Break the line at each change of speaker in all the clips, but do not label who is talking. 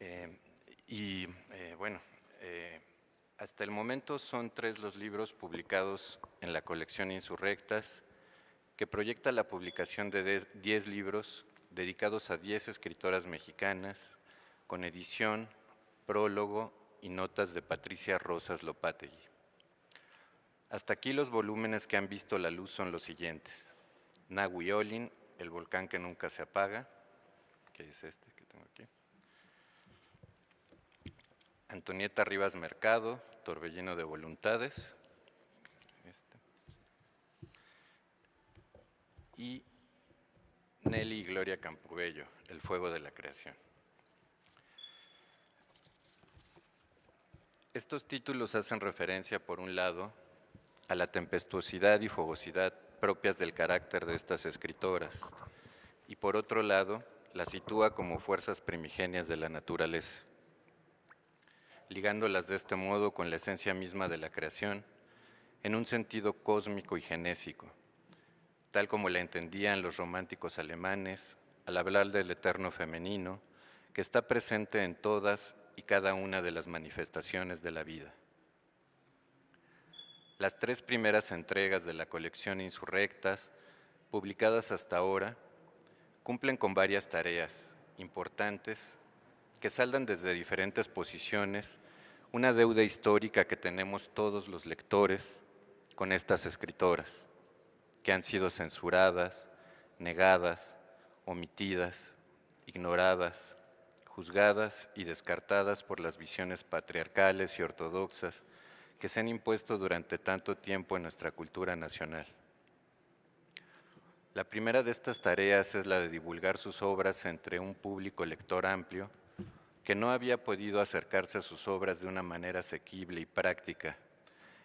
Eh, bueno, eh, hasta el momento son 3 los libros publicados en la colección Insurrectas, que proyecta la publicación de 10 libros dedicados a 10 escritoras mexicanas, con edición, prólogo y notas de Patricia Rosas Lopategui. Hasta aquí los volúmenes que han visto la luz son los siguientes: Nahui Olin, El volcán que nunca se apaga, que es este que tengo aquí. Antonieta Rivas Mercado, Torbellino de Voluntades. Y Nelly y Gloria Campobello, El fuego de la creación. Estos títulos hacen referencia, por un lado, a la tempestuosidad y fogosidad propias del carácter de estas escritoras, y por otro lado, las sitúa como fuerzas primigenias de la naturaleza, ligándolas de este modo con la esencia misma de la creación, en un sentido cósmico y genésico, tal como la entendían los románticos alemanes al hablar del eterno femenino, que está presente en todas y cada una de las manifestaciones de la vida. Las 3 primeras entregas de la colección Insurrectas, publicadas hasta ahora, cumplen con varias tareas importantes que saldan desde diferentes posiciones una deuda histórica que tenemos todos los lectores con estas escritoras, que han sido censuradas, negadas, omitidas, ignoradas, juzgadas y descartadas por las visiones patriarcales y ortodoxas que se han impuesto durante tanto tiempo en nuestra cultura nacional. La primera de estas tareas es la de divulgar sus obras entre un público lector amplio que no había podido acercarse a sus obras de una manera asequible y práctica,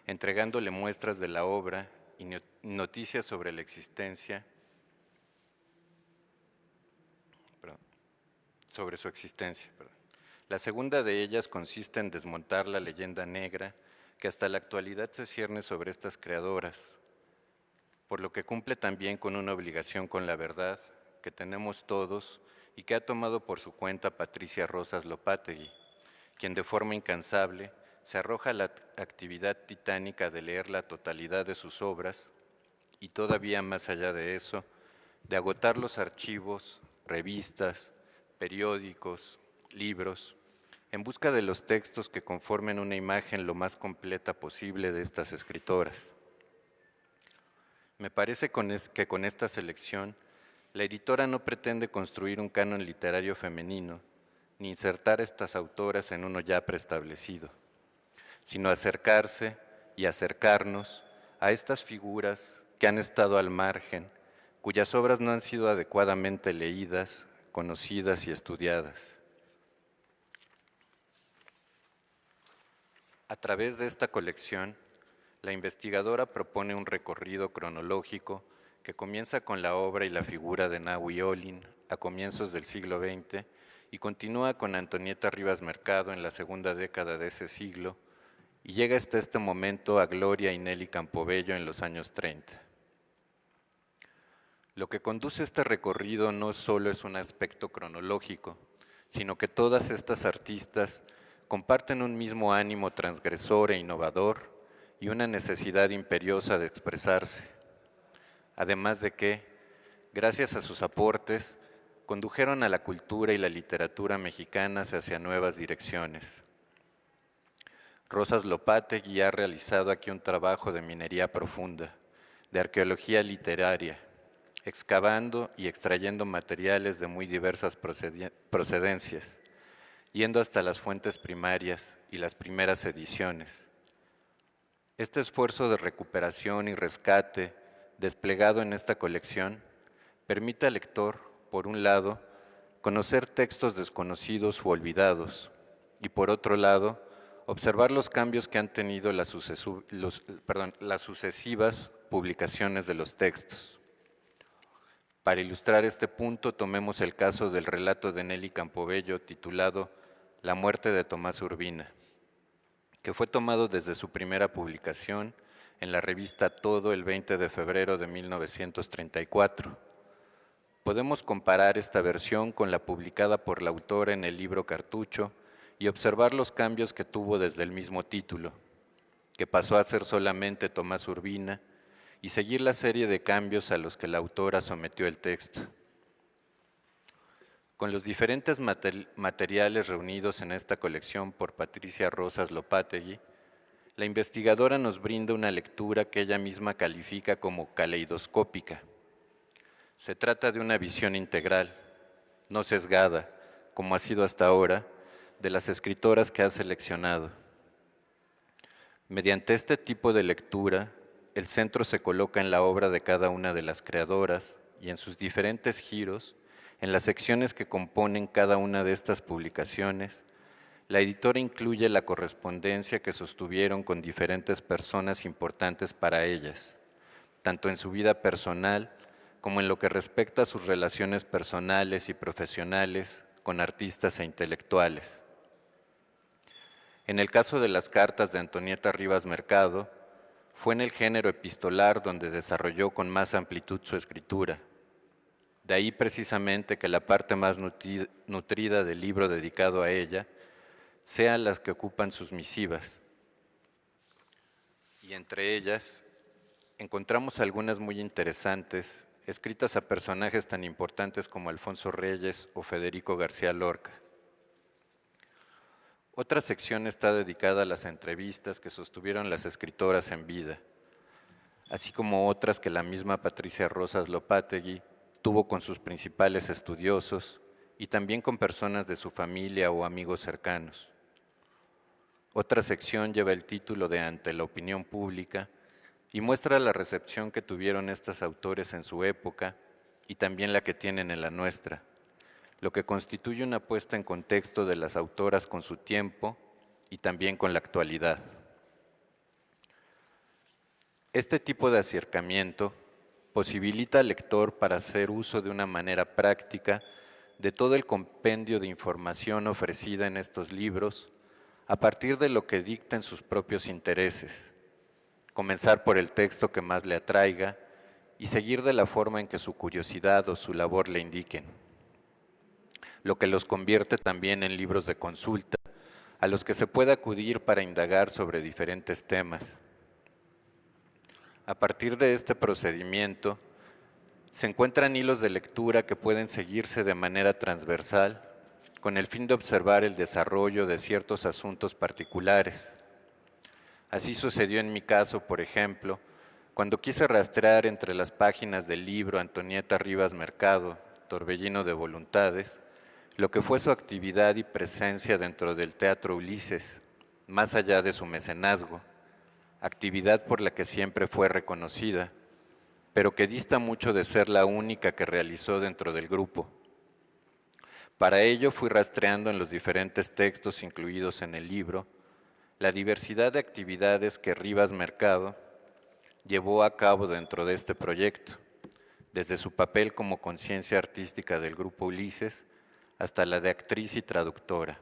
entregándole muestras de la obra y noticias sobre la existencia, sobre su existencia. La segunda de ellas consiste en desmontar la leyenda negra que hasta la actualidad se cierne sobre estas creadoras, por lo que cumple también con una obligación con la verdad que tenemos todos y que ha tomado por su cuenta Patricia Rosas Lopategui, quien de forma incansable se arroja a la actividad titánica de leer la totalidad de sus obras y todavía más allá de eso, de agotar los archivos, revistas, periódicos, libros, en busca de los textos que conformen una imagen lo más completa posible de estas escritoras. Me parece que con esta selección, la editora no pretende construir un canon literario femenino, ni insertar a estas autoras en uno ya preestablecido, sino acercarse y acercarnos a estas figuras que han estado al margen, cuyas obras no han sido adecuadamente leídas, conocidas y estudiadas. A través de esta colección, la investigadora propone un recorrido cronológico que comienza con la obra y la figura de Nahui Olin a comienzos del siglo XX y continúa con Antonieta Rivas Mercado en la segunda década de ese siglo y llega hasta este momento a Gloria y Nelly Campobello en los años 30. Lo que conduce este recorrido no solo es un aspecto cronológico, sino que todas estas artistas comparten un mismo ánimo transgresor e innovador y una necesidad imperiosa de expresarse, además de que, gracias a sus aportes, condujeron a la cultura y la literatura mexicanas hacia nuevas direcciones. Rosas Lopategui ha realizado aquí un trabajo de minería profunda, de arqueología literaria, excavando y extrayendo materiales de muy diversas procedencias, yendo hasta las fuentes primarias y las primeras ediciones. Este esfuerzo de recuperación y rescate desplegado en esta colección permite al lector, por un lado, conocer textos desconocidos u olvidados, y por otro lado, observar los cambios que han tenido las sucesivas publicaciones de los textos. Para ilustrar este punto, tomemos el caso del relato de Nelly Campobello titulado La muerte de Tomás Urbina, que fue tomado desde su primera publicación en la revista Todo el 20 de febrero de 1934. Podemos comparar esta versión con la publicada por la autora en el libro Cartucho y observar los cambios que tuvo desde el mismo título, que pasó a ser solamente Tomás Urbina, y seguir la serie de cambios a los que la autora sometió el texto. Con los diferentes materiales reunidos en esta colección por Patricia Rosas Lopategui, la investigadora nos brinda una lectura que ella misma califica como caleidoscópica. Se trata de una visión integral, no sesgada, como ha sido hasta ahora, de las escritoras que ha seleccionado. Mediante este tipo de lectura, el centro se coloca en la obra de cada una de las creadoras y en sus diferentes giros, en las secciones que componen cada una de estas publicaciones, la editora incluye la correspondencia que sostuvieron con diferentes personas importantes para ellas, tanto en su vida personal como en lo que respecta a sus relaciones personales y profesionales con artistas e intelectuales. En el caso de las cartas de Antonieta Rivas Mercado, fue en el género epistolar donde desarrolló con más amplitud su escritura. De ahí precisamente que la parte más nutrida del libro dedicado a ella sean las que ocupan sus misivas. Y entre ellas encontramos algunas muy interesantes, escritas a personajes tan importantes como Alfonso Reyes o Federico García Lorca. Otra sección está dedicada a las entrevistas que sostuvieron las escritoras en vida, así como otras que la misma Patricia Rosas Lopategui tuvo con sus principales estudiosos y también con personas de su familia o amigos cercanos. Otra sección lleva el título de Ante la opinión pública y muestra la recepción que tuvieron estos autores en su época y también la que tienen en la nuestra, lo que constituye una puesta en contexto de las autoras con su tiempo y también con la actualidad. Este tipo de acercamiento posibilita al lector para hacer uso de una manera práctica de todo el compendio de información ofrecida en estos libros a partir de lo que dicten sus propios intereses, comenzar por el texto que más le atraiga y seguir de la forma en que su curiosidad o su labor le indiquen, lo que los convierte también en libros de consulta a los que se puede acudir para indagar sobre diferentes temas. A partir de este procedimiento, se encuentran hilos de lectura que pueden seguirse de manera transversal con el fin de observar el desarrollo de ciertos asuntos particulares. Así sucedió en mi caso, por ejemplo, cuando quise rastrear entre las páginas del libro Antonieta Rivas Mercado, Torbellino de Voluntades, lo que fue su actividad y presencia dentro del Teatro Ulises, más allá de su mecenazgo, actividad por la que siempre fue reconocida, pero que dista mucho de ser la única que realizó dentro del grupo. Para ello fui rastreando en los diferentes textos incluidos en el libro la diversidad de actividades que Rivas Mercado llevó a cabo dentro de este proyecto, desde su papel como conciencia artística del Grupo Ulises hasta la de actriz y traductora.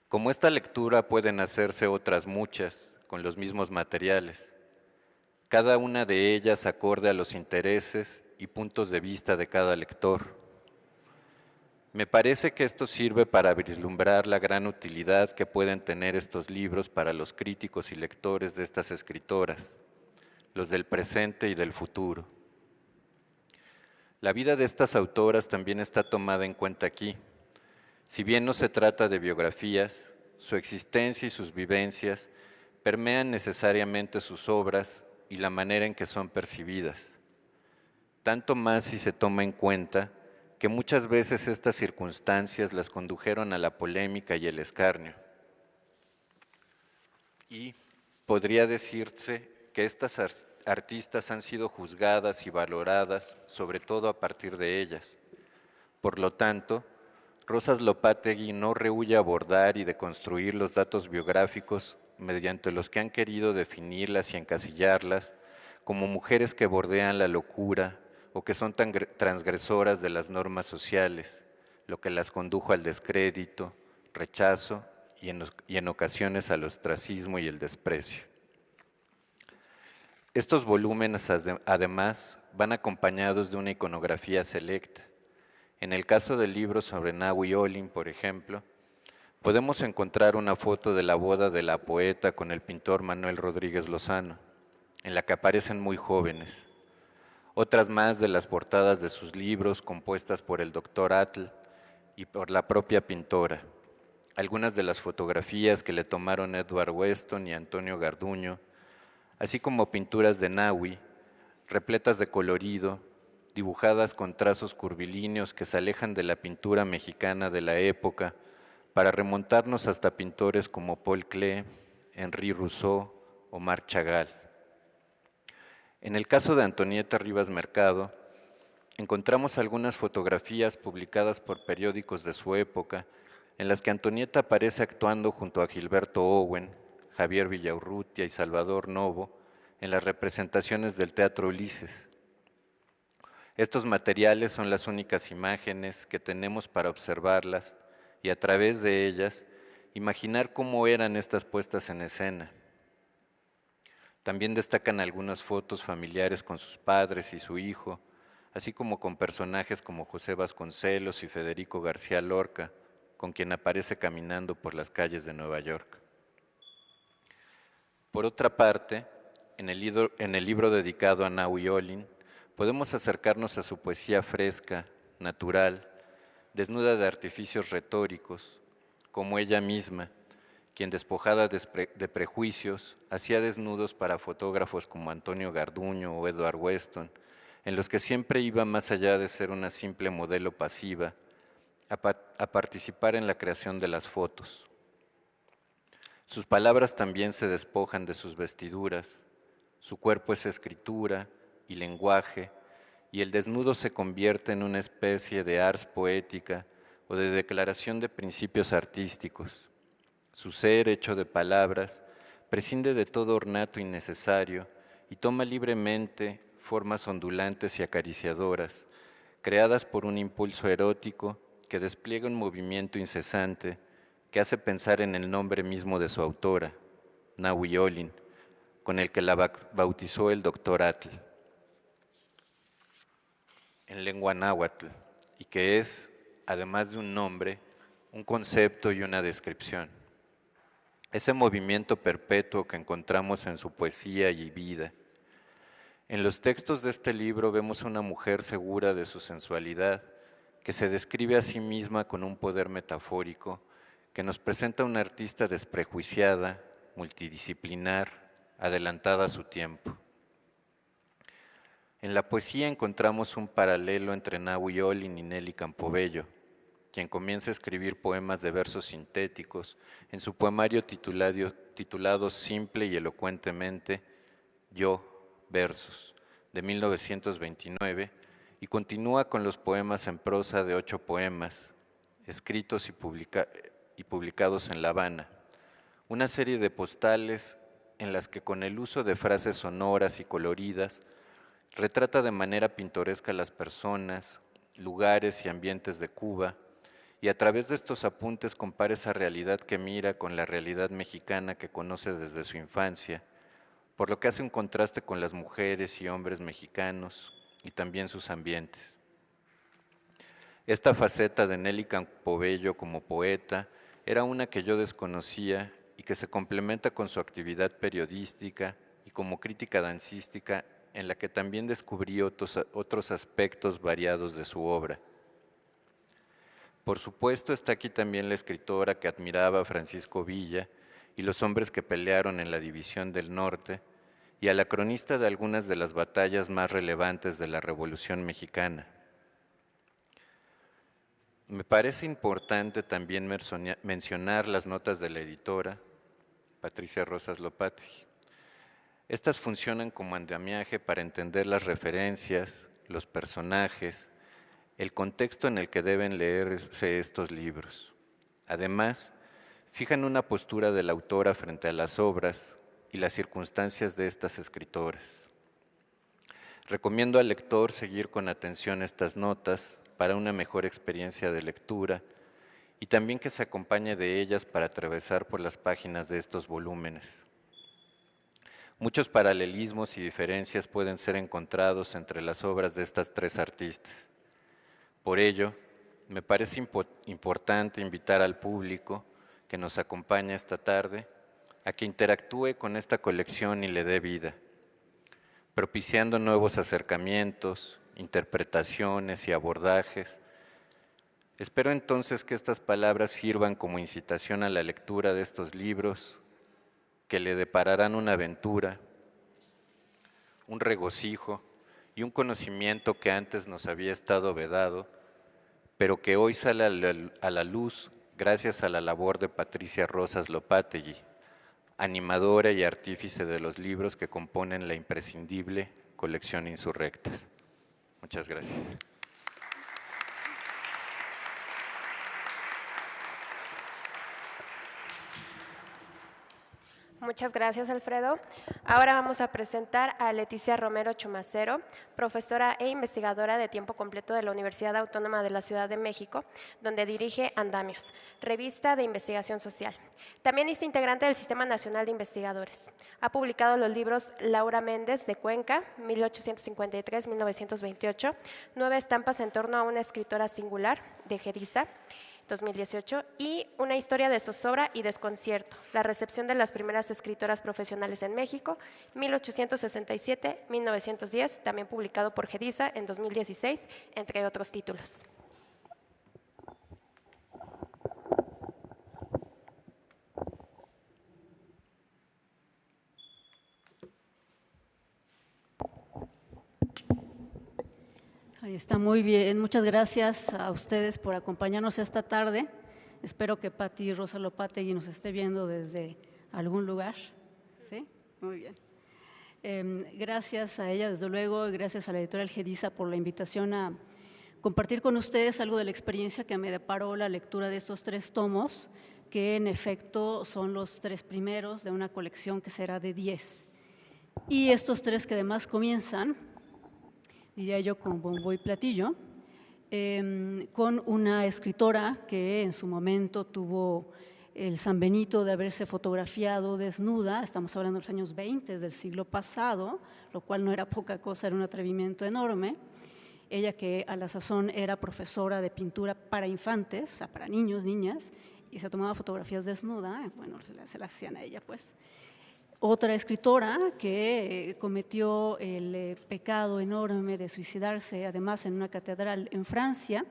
Como esta lectura pueden hacerse otras muchas con los mismos materiales, cada una de ellas acorde a los intereses y puntos de vista de cada lector. Me parece que esto sirve para vislumbrar la gran utilidad que pueden tener estos libros para los críticos y lectores de estas escritoras, los del presente y del futuro. La vida de estas autoras también está tomada en cuenta aquí. Si bien no se trata de biografías, su existencia y sus vivencias permean necesariamente sus obras y la manera en que son percibidas. Tanto más si se toma en cuenta que muchas veces estas circunstancias las condujeron a la polémica y el escarnio. Y podría decirse que estas artistas han sido juzgadas y valoradas, sobre todo a partir de ellas. Por lo tanto, Rosas Lopategui no rehúye abordar y deconstruir los datos biográficos mediante los que han querido definirlas y encasillarlas como mujeres que bordean la locura o que son tan transgresoras de las normas sociales, lo que las condujo al descrédito, rechazo y en ocasiones al ostracismo y el desprecio. Estos volúmenes, además, van acompañados de una iconografía selecta. En el caso del libro sobre Nahui Olin, por ejemplo, podemos encontrar una foto de la boda de la poeta con el pintor Manuel Rodríguez Lozano, en la que aparecen muy jóvenes. Otras más de las portadas de sus libros compuestas por el doctor Atl y por la propia pintora. Algunas de las fotografías que le tomaron Edward Weston y Antonio Garduño, así como pinturas de Nahui, repletas de colorido, dibujadas con trazos curvilíneos que se alejan de la pintura mexicana de la época para remontarnos hasta pintores como Paul Klee, Henri Rousseau o Marc Chagall. En el caso de Antonieta Rivas Mercado, encontramos algunas fotografías publicadas por periódicos de su época en las que Antonieta aparece actuando junto a Gilberto Owen, Javier Villaurrutia y Salvador Novo en las representaciones del Teatro Ulises. Estos materiales son las únicas imágenes que tenemos para observarlas y a través de ellas imaginar cómo eran estas puestas en escena. También destacan algunas fotos familiares con sus padres y su hijo, así como con personajes como José Vasconcelos y Federico García Lorca, con quien aparece caminando por las calles de Nueva York. Por otra parte, en el libro dedicado a Nahui Olin, podemos acercarnos a su poesía fresca, natural, desnuda de artificios retóricos, como ella misma, quien despojada de prejuicios, hacía desnudos para fotógrafos como Antonio Garduño o Edward Weston, en los que siempre iba más allá de ser una simple modelo pasiva, a participar en la creación de las fotos. Sus palabras también se despojan de sus vestiduras, su cuerpo es escritura y lenguaje, y el desnudo se convierte en una especie de ars poética o de declaración de principios artísticos. Su ser, hecho de palabras, prescinde de todo ornato innecesario y toma libremente formas ondulantes y acariciadoras, creadas por un impulso erótico que despliega un movimiento incesante que hace pensar en el nombre mismo de su autora, Nahui Olin, con el que la bautizó el doctor Atl, en lengua náhuatl, y que es, además de un nombre, un concepto y una descripción. Ese movimiento perpetuo que encontramos en su poesía y vida. En los textos de este libro vemos a una mujer segura de su sensualidad, que se describe a sí misma con un poder metafórico, que nos presenta una artista desprejuiciada, multidisciplinar, adelantada a su tiempo. En la poesía encontramos un paralelo entre Nahui Olin y Nelly Campobello, quien comienza a escribir poemas de versos sintéticos en su poemario titulado simple y elocuentemente Yo, versos, de 1929, y continúa con los poemas en prosa de 8 poemas, escritos y publicados en La Habana, una serie de postales en las que con el uso de frases sonoras y coloridas retrata de manera pintoresca las personas, lugares y ambientes de Cuba, y a través de estos apuntes compara esa realidad que mira con la realidad mexicana que conoce desde su infancia, por lo que hace un contraste con las mujeres y hombres mexicanos y también sus ambientes. Esta faceta de Nelly Campobello como poeta era una que yo desconocía y que se complementa con su actividad periodística y como crítica dancística, en la que también descubrí otros aspectos variados de su obra. Por supuesto está aquí también la escritora que admiraba a Francisco Villa y los hombres que pelearon en la División del Norte, y a la cronista de algunas de las batallas más relevantes de la Revolución Mexicana. Me parece importante también mencionar las notas de la editora, Patricia Rosas Lopati. Estas funcionan como andamiaje para entender las referencias, los personajes, el contexto en el que deben leerse estos libros. Además, fijan una postura de la autora frente a las obras y las circunstancias de estas escritoras. Recomiendo al lector seguir con atención estas notas para una mejor experiencia de lectura y también que se acompañe de ellas para atravesar por las páginas de estos volúmenes. Muchos paralelismos y diferencias pueden ser encontrados entre las obras de estas tres artistas. Por ello, me parece importante invitar al público que nos acompaña esta tarde a que interactúe con esta colección y le dé vida, propiciando nuevos acercamientos, interpretaciones y abordajes. Espero entonces que estas palabras sirvan como incitación a la lectura de estos libros, que le depararán una aventura, un regocijo y un conocimiento que antes nos había estado vedado, pero que hoy sale a la luz gracias a la labor de Patricia Rosas Lopategui, animadora y artífice de los libros que componen la imprescindible colección Insurrectas. Muchas gracias.
Muchas gracias, Alfredo. Ahora vamos a presentar a Leticia Romero Chumacero, profesora e investigadora de tiempo completo de la Universidad Autónoma de la Ciudad de México, donde dirige Andamios, revista de investigación social. También es integrante del Sistema Nacional de Investigadores. Ha publicado los libros Laura Méndez de Cuenca, 1853-1928, 9 estampas en torno a una escritora singular, de Gediza, 2018, y Una historia de zozobra y desconcierto, la recepción de las primeras escritoras profesionales en México, 1867-1910, también publicado por Gediza en 2016, entre otros títulos.
Ahí está, muy bien. Muchas gracias a ustedes por acompañarnos esta tarde. Espero que Pati Rosa Lopategui nos esté viendo desde algún lugar. ¿Sí? Muy bien. Gracias a ella, desde luego, y gracias a la editorial Gediza por la invitación a compartir con ustedes algo de la experiencia que me deparó la lectura de estos 3 tomos, que en efecto son los 3 primeros de una colección que será de 10. Y estos 3 que además comienzan, diría yo, con bombo y platillo, con una escritora que en su momento tuvo el San Benito de haberse fotografiado desnuda. Estamos hablando de los años 20 del siglo pasado, lo cual no era poca cosa, era un atrevimiento enorme. Ella, que a la sazón era profesora de pintura para infantes, o sea, para niños, niñas, y se tomaba fotografías desnuda, bueno, se las hacían a ella, pues. Otra escritora que cometió el pecado enorme de suicidarse, además en una catedral en Francia,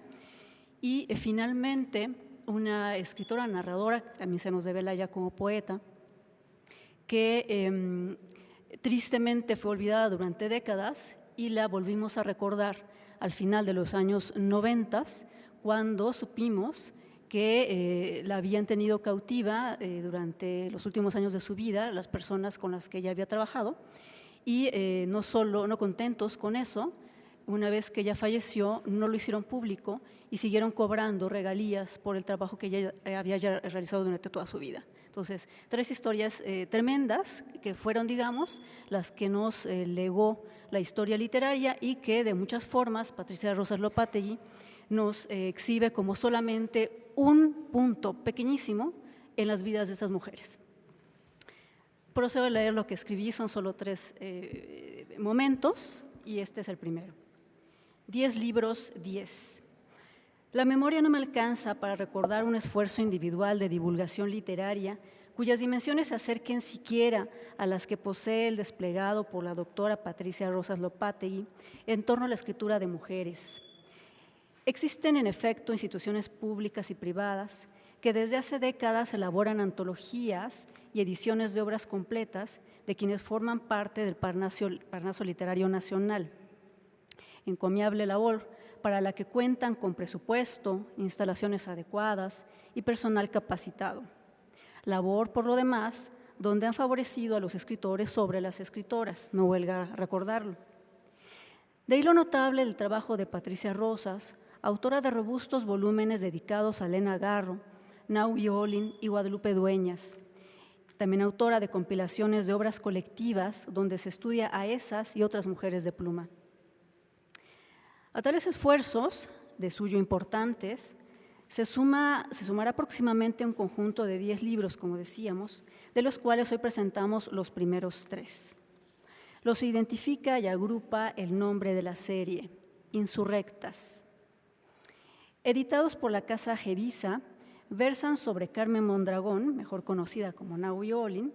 y finalmente una escritora narradora, también se nos devela ya como poeta, que tristemente fue olvidada durante décadas y la volvimos a recordar al final de los años 90, cuando supimos que la habían tenido cautiva durante los últimos años de su vida, las personas con las que ella había trabajado, y no contentos con eso, una vez que ella falleció, no lo hicieron público y siguieron cobrando regalías por el trabajo que ella había realizado durante toda su vida. Entonces, 3 historias tremendas que fueron, digamos, las que nos legó la historia literaria y que de muchas formas Patricia Rosas Lopategui nos exhibe como solamente un punto pequeñísimo en las vidas de estas mujeres. Procedo a leer lo que escribí, son solo 3 momentos y este es el primero. 10 libros, 10. La memoria no me alcanza para recordar un esfuerzo individual de divulgación literaria cuyas dimensiones se acerquen siquiera a las que posee el desplegado por la doctora Patricia Rosas Lopategui en torno a la escritura de mujeres. Existen, en efecto, instituciones públicas y privadas que desde hace décadas elaboran antologías y ediciones de obras completas de quienes forman parte del Parnaso Literario Nacional. Encomiable labor para la que cuentan con presupuesto, instalaciones adecuadas y personal capacitado. Labor, por lo demás, donde han favorecido a los escritores sobre las escritoras, no huelga recordarlo. De ahí lo notable del trabajo de Patricia Rosas, autora de robustos volúmenes dedicados a Elena Garro, Naui Olin y Guadalupe Dueñas. También autora de compilaciones de obras colectivas donde se estudia a esas y otras mujeres de pluma. A tales esfuerzos, de suyo importantes, Se sumará aproximadamente un conjunto de 10 libros, como decíamos, de los cuales hoy presentamos los primeros 3. Los identifica y agrupa el nombre de la serie, Insurrectas. Editados por la Casa Geriza, versan sobre Carmen Mondragón, mejor conocida como Nahui Olin,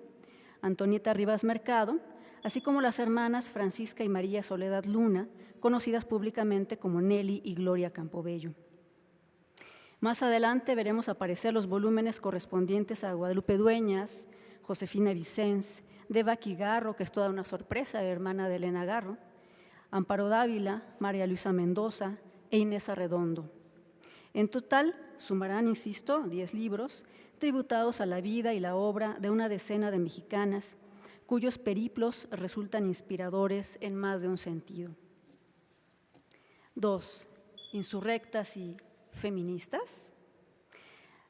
Antonieta Rivas Mercado, así como las hermanas Francisca y María Soledad Luna, conocidas públicamente como Nelly y Gloria Campobello. Más adelante veremos aparecer los volúmenes correspondientes a Guadalupe Dueñas, Josefina Vicens, Devaki Garro, que es toda una sorpresa, hermana de Elena Garro, Amparo Dávila, María Luisa Mendoza e Inés Arredondo. En total, sumarán, insisto, 10 libros tributados a la vida y la obra de una decena de mexicanas, cuyos periplos resultan inspiradores en más de un sentido. 2. Insurrectas y feministas.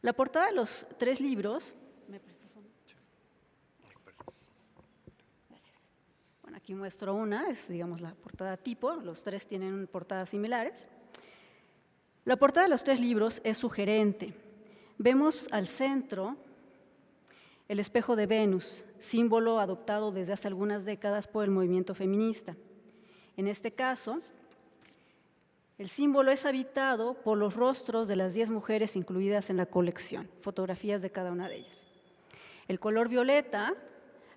La portada de los 3 libros… ¿Me prestas una? Gracias. Bueno, aquí muestro una, es digamos la portada tipo, los 3 tienen portadas similares. La portada de los 3 libros es sugerente. Vemos al centro el espejo de Venus, símbolo adoptado desde hace algunas décadas por el movimiento feminista. En este caso, el símbolo es habitado por los rostros de las 10 mujeres incluidas en la colección, fotografías de cada una de ellas. El color violeta,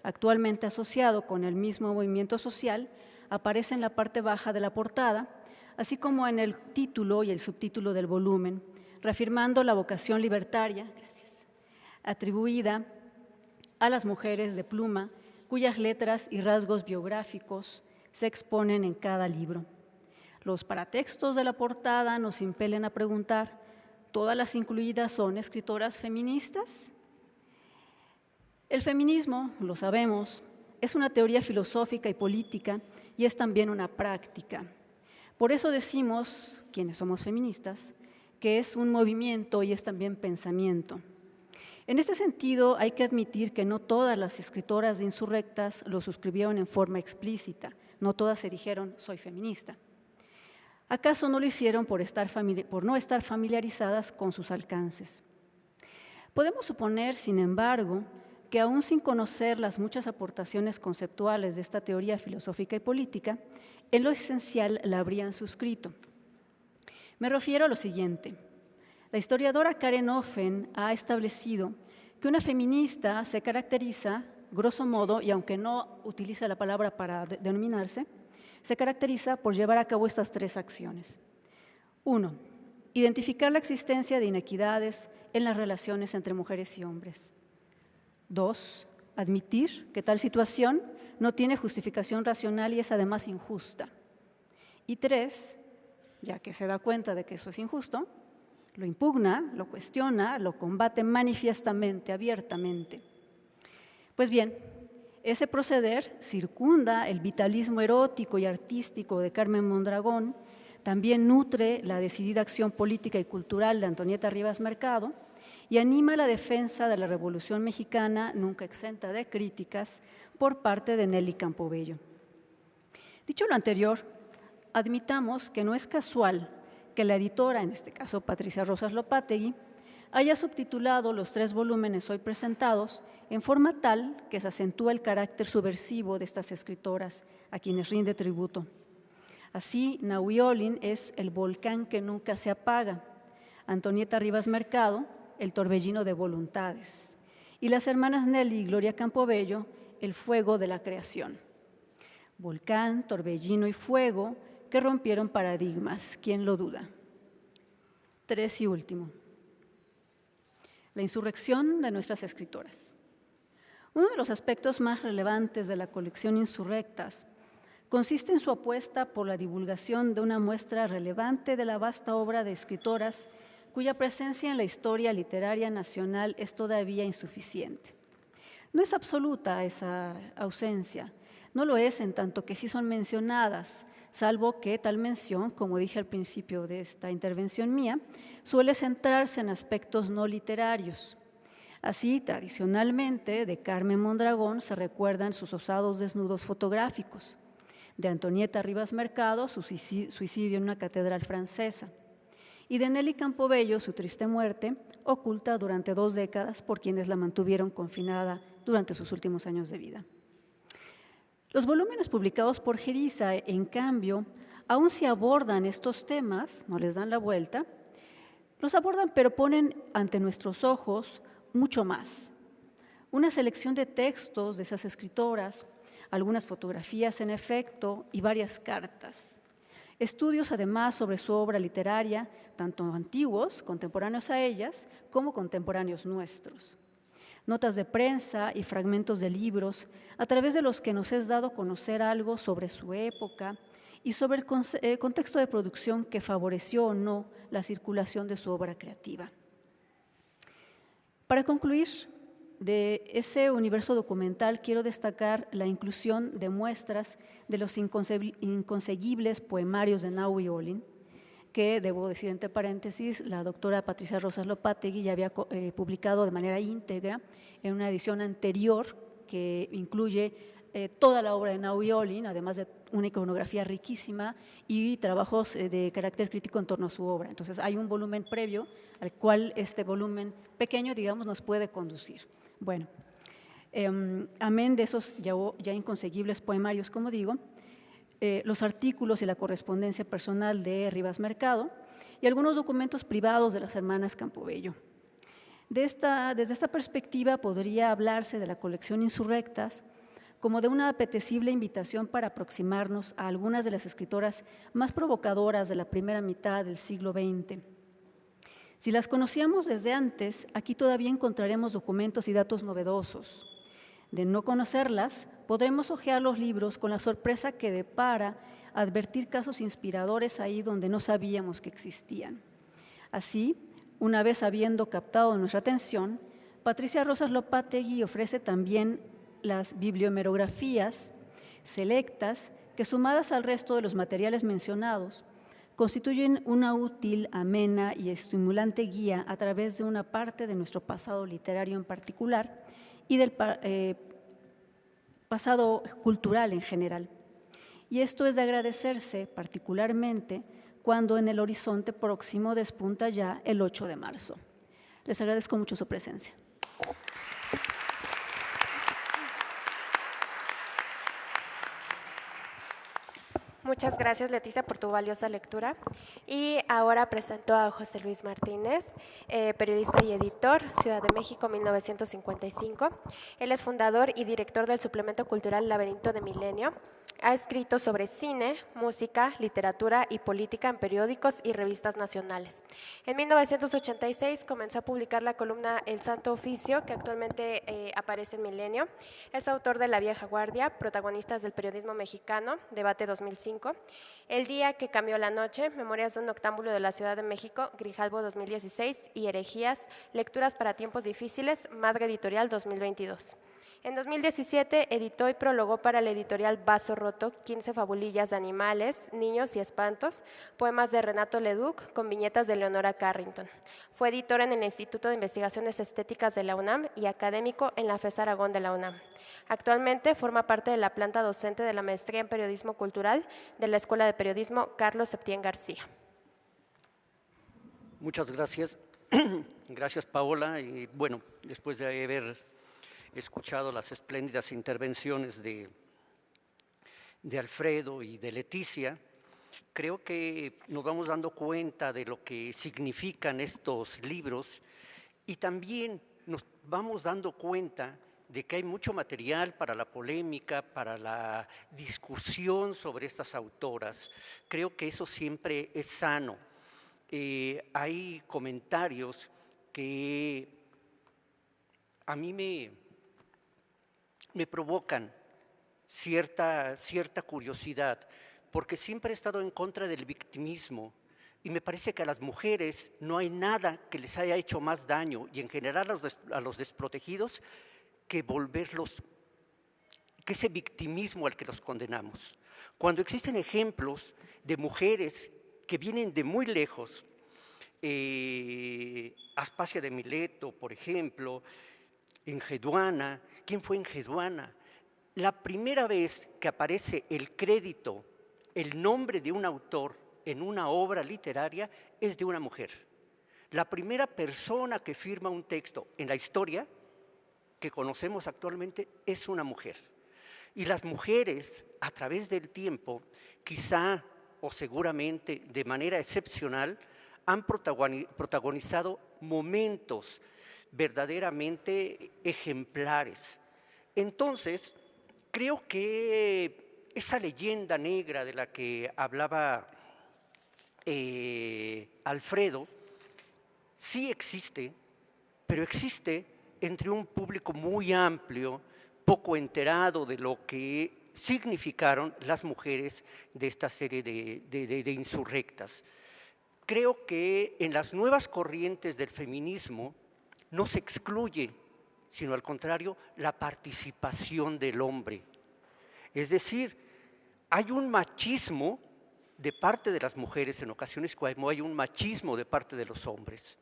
actualmente asociado con el mismo movimiento social, aparece en la parte baja de la portada, así como en el título y el subtítulo del volumen, reafirmando la vocación libertaria atribuida a las mujeres de pluma, cuyas letras y rasgos biográficos se exponen en cada libro. Los paratextos de la portada nos impelen a preguntar, ¿todas las incluidas son escritoras feministas? El feminismo, lo sabemos, es una teoría filosófica y política y es también una práctica. Por eso decimos, quienes somos feministas, que es un movimiento y es también pensamiento. En este sentido, hay que admitir que no todas las escritoras de Insurrectas lo suscribieron en forma explícita, no todas se dijeron, soy feminista. ¿Acaso no lo hicieron por no estar familiarizadas con sus alcances? Podemos suponer, sin embargo, que aún sin conocer las muchas aportaciones conceptuales de esta teoría filosófica y política, en lo esencial la habrían suscrito. Me refiero a lo siguiente. La historiadora Karen Offen ha establecido que una feminista se caracteriza, grosso modo, y aunque no utiliza la palabra para denominarse, se caracteriza por llevar a cabo estas 3 acciones. 1. Identificar la existencia de inequidades en las relaciones entre mujeres y hombres. 2. Admitir que tal situación no tiene justificación racional y es además injusta. Y 3, ya que se da cuenta de que eso es injusto, lo impugna, lo cuestiona, lo combate manifiestamente, abiertamente. Pues bien, ese proceder circunda el vitalismo erótico y artístico de Carmen Mondragón, también nutre la decidida acción política y cultural de Antonieta Rivas Mercado y anima la defensa de la Revolución Mexicana, nunca exenta de críticas, por parte de Nelly Campobello. Dicho lo anterior, admitamos que no es casual que la editora, en este caso Patricia Rosas Lopategui, haya subtitulado los 3 volúmenes hoy presentados en forma tal que se acentúa el carácter subversivo de estas escritoras a quienes rinde tributo. Así, Nahui Olin es el volcán que nunca se apaga, Antonieta Rivas Mercado, el torbellino de voluntades, y las hermanas Nelly y Gloria Campobello, el fuego de la creación. Volcán, torbellino y fuego que rompieron paradigmas, ¿quién lo duda? 3 y último. La insurrección de nuestras escritoras. Uno de los aspectos más relevantes de la colección Insurrectas consiste en su apuesta por la divulgación de una muestra relevante de la vasta obra de escritoras cuya presencia en la historia literaria nacional es todavía insuficiente. No es absoluta esa ausencia, no lo es en tanto que sí son mencionadas, salvo que tal mención, como dije al principio de esta intervención mía, suele centrarse en aspectos no literarios. Así, tradicionalmente, de Carmen Mondragón se recuerdan sus osados desnudos fotográficos, de Antonieta Rivas Mercado, su suicidio en una catedral francesa, y de Nelly Campobello, su triste muerte, oculta durante 2 décadas por quienes la mantuvieron confinada durante sus últimos años de vida. Los volúmenes publicados por Geriza, en cambio, aun si abordan estos temas, no les dan la vuelta, los abordan pero ponen ante nuestros ojos mucho más. Una selección de textos de esas escritoras, algunas fotografías en efecto y varias cartas. Estudios además sobre su obra literaria, tanto antiguos, contemporáneos a ellas, como contemporáneos nuestros. Notas de prensa y fragmentos de libros a través de los que nos es dado conocer algo sobre su época y sobre el contexto de producción que favoreció o no la circulación de su obra creativa. Para concluir, de ese universo documental quiero destacar la inclusión de muestras de los inconseguibles poemarios de Nahui Olin, que, debo decir entre paréntesis, la doctora Patricia Rosas Lopategui ya había publicado de manera íntegra en una edición anterior que incluye toda la obra de Nahui Olin, además de una iconografía riquísima y trabajos de carácter crítico en torno a su obra. Entonces hay un volumen previo al cual este volumen pequeño, digamos, nos puede conducir. Bueno, amén de esos ya inconseguibles poemarios, como digo, los artículos y la correspondencia personal de Rivas Mercado y algunos documentos privados de las hermanas Campobello. Desde esta perspectiva podría hablarse de la colección Insurrectas como de una apetecible invitación para aproximarnos a algunas de las escritoras más provocadoras de la primera mitad del siglo XX. Si las conocíamos desde antes, aquí todavía encontraremos documentos y datos novedosos. De no conocerlas, podremos hojear los libros con la sorpresa que depara advertir casos inspiradores ahí donde no sabíamos que existían. Así, una vez habiendo captado nuestra atención, Patricia Rosas Lopategui ofrece también las bibliomerografías selectas que, sumadas al resto de los materiales mencionados, constituyen una útil, amena y estimulante guía a través de una parte de nuestro pasado literario en particular y del pasado cultural en general. Y esto es de agradecerse particularmente cuando en el horizonte próximo despunta ya el 8 de marzo. Les agradezco mucho su presencia.
Muchas gracias, Leticia, por tu valiosa lectura. Y ahora presento a José Luis Martínez, periodista y editor, Ciudad de México, 1955. Él es fundador y director del suplemento cultural Laberinto de Milenio. Ha escrito sobre cine, música, literatura y política en periódicos y revistas nacionales. En 1986 comenzó a publicar la columna El Santo Oficio, que actualmente aparece en Milenio. Es autor de La Vieja Guardia, Protagonistas del Periodismo Mexicano, Debate 2005, El Día que Cambió la Noche, Memorias de un Noctámbulo de la Ciudad de México, Grijalbo 2016 y Herejías, Lecturas para Tiempos Difíciles, Madre Editorial 2022. En 2017 editó y prologó para la editorial Vaso Roto 15 fabulillas de animales, niños y espantos, poemas de Renato Leduc con viñetas de Leonora Carrington. Fue editor en el Instituto de Investigaciones Estéticas de la UNAM y académico en la FES Aragón de la UNAM. Actualmente forma parte de la planta docente de la Maestría en Periodismo Cultural de la Escuela de Periodismo Carlos Septién García.
Muchas gracias. Gracias, Paola. Y bueno, después de haber escuchado las espléndidas intervenciones de Alfredo y de Leticia, creo que nos vamos dando cuenta de lo que significan estos libros y también nos vamos dando cuenta de que hay mucho material para la polémica, para la discusión sobre estas autoras. Creo que eso siempre es sano. Hay comentarios que a mí me provocan cierta curiosidad, porque siempre he estado en contra del victimismo y me parece que a las mujeres no hay nada que les haya hecho más daño y en general a los desprotegidos que ese victimismo al que los condenamos. Cuando existen ejemplos de mujeres que vienen de muy lejos, Aspasia de Mileto, por ejemplo, Enheduanna. ¿Quién fue Enheduanna? La primera vez que aparece el crédito, el nombre de un autor en una obra literaria es de una mujer. La primera persona que firma un texto en la historia que conocemos actualmente es una mujer. Y las mujeres, a través del tiempo, quizá o seguramente de manera excepcional, han protagonizado momentos verdaderamente ejemplares. Entonces, creo que esa leyenda negra de la que hablaba Alfredo sí existe, pero existe entre un público muy amplio, poco enterado de lo que significaron las mujeres de esta serie de insurrectas. Creo que en las nuevas corrientes del feminismo no se excluye, sino al contrario, la participación del hombre. Es decir, hay un machismo de parte de las mujeres en ocasiones, como hay un machismo de parte de los hombres.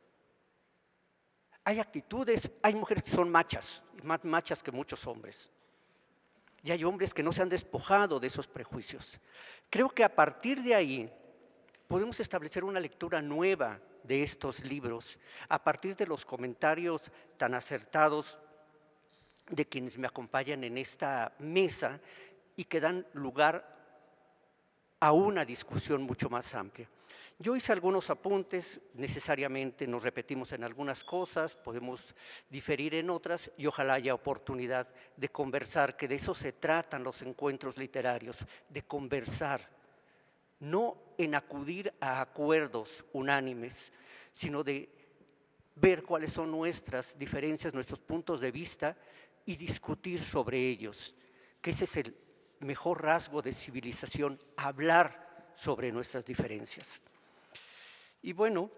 Hay actitudes, hay mujeres que son machas, más machas que muchos hombres. Y hay hombres que no se han despojado de esos prejuicios. Creo que a partir de ahí podemos establecer una lectura nueva de estos libros, a partir de los comentarios tan acertados de quienes me acompañan en esta mesa y que dan lugar a una discusión mucho más amplia. Yo hice algunos apuntes, necesariamente nos repetimos en algunas cosas, podemos diferir en otras y ojalá haya oportunidad de conversar, que de eso se tratan los encuentros literarios, de conversar, no en acudir a acuerdos unánimes, sino de ver cuáles son nuestras diferencias, nuestros puntos de vista y discutir sobre ellos, que ese es el mejor rasgo de civilización, hablar sobre nuestras diferencias. Y bueno,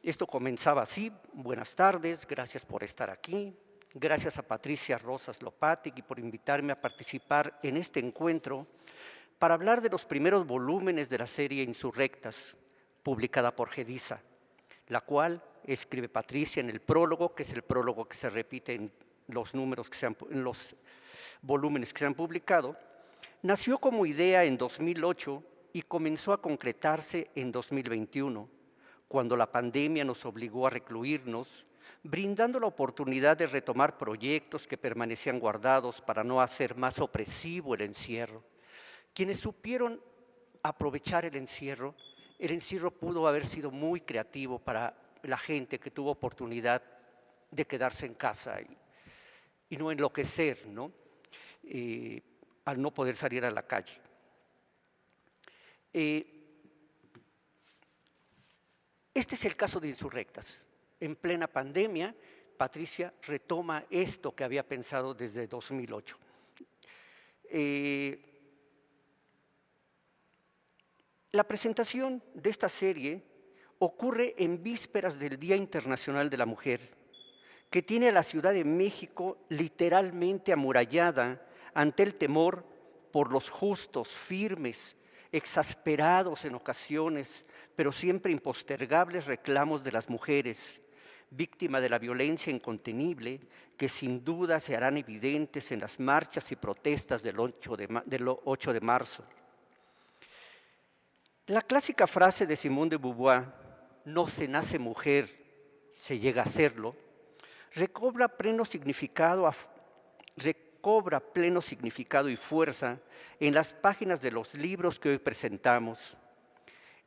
esto comenzaba así. Buenas tardes, gracias por estar aquí. Gracias a Patricia Rosas Lopatic y por invitarme a participar en este encuentro para hablar de los primeros volúmenes de la serie Insurrectas, publicada por Gedisa, la cual escribe Patricia en el prólogo, que es el prólogo que se repite en los números en los volúmenes que se han publicado. Nació como idea en 2008 y comenzó a concretarse en 2021, cuando la pandemia nos obligó a recluirnos, brindando la oportunidad de retomar proyectos que permanecían guardados para no hacer más opresivo el encierro. Quienes supieron aprovechar el encierro pudo haber sido muy creativo para la gente que tuvo oportunidad de quedarse en casa y no enloquecer, ¿no? Al no poder salir a la calle. Este es el caso de Insurrectas. En plena pandemia, Patricia retoma esto que había pensado desde 2008. La presentación de esta serie ocurre en vísperas del Día Internacional de la Mujer, que tiene a la Ciudad de México literalmente amurallada ante el temor por los justos, firmes, exasperados en ocasiones, pero siempre impostergables reclamos de las mujeres, víctimas de la violencia incontenible, que sin duda se harán evidentes en las marchas y protestas del 8 de marzo. La clásica frase de Simone de Beauvoir, no se nace mujer, se llega a serlo, recobra pleno significado y fuerza en las páginas de los libros que hoy presentamos.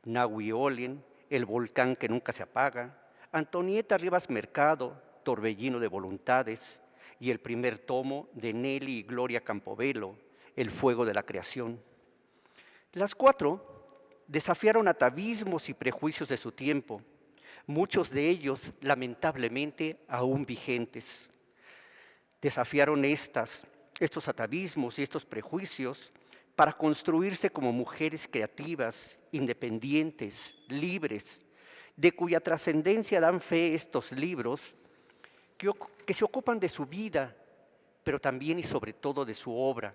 Nahui Olien, El volcán que nunca se apaga, Antonieta Rivas Mercado, Torbellino de voluntades, y el primer tomo de Nelly y Gloria Campobello, El fuego de la creación. Las cuatro desafiaron atavismos y prejuicios de su tiempo, muchos de ellos lamentablemente aún vigentes. Desafiaron estos atavismos y estos prejuicios para construirse como mujeres creativas, independientes, libres, de cuya trascendencia dan fe estos libros que se ocupan de su vida, pero también y sobre todo de su obra,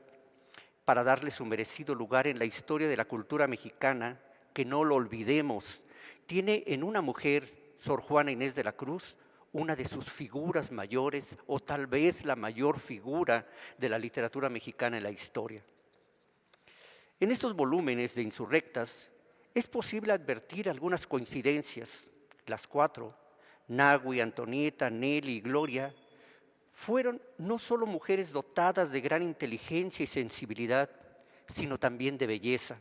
para darle su merecido lugar en la historia de la cultura mexicana, que no lo olvidemos, tiene en una mujer, Sor Juana Inés de la Cruz, una de sus figuras mayores, o tal vez la mayor figura de la literatura mexicana en la historia. En estos volúmenes de Insurrectas es posible advertir algunas coincidencias. Las cuatro, Nagüi, Antonieta, Nelly y Gloria, fueron no solo mujeres dotadas de gran inteligencia y sensibilidad, sino también de belleza.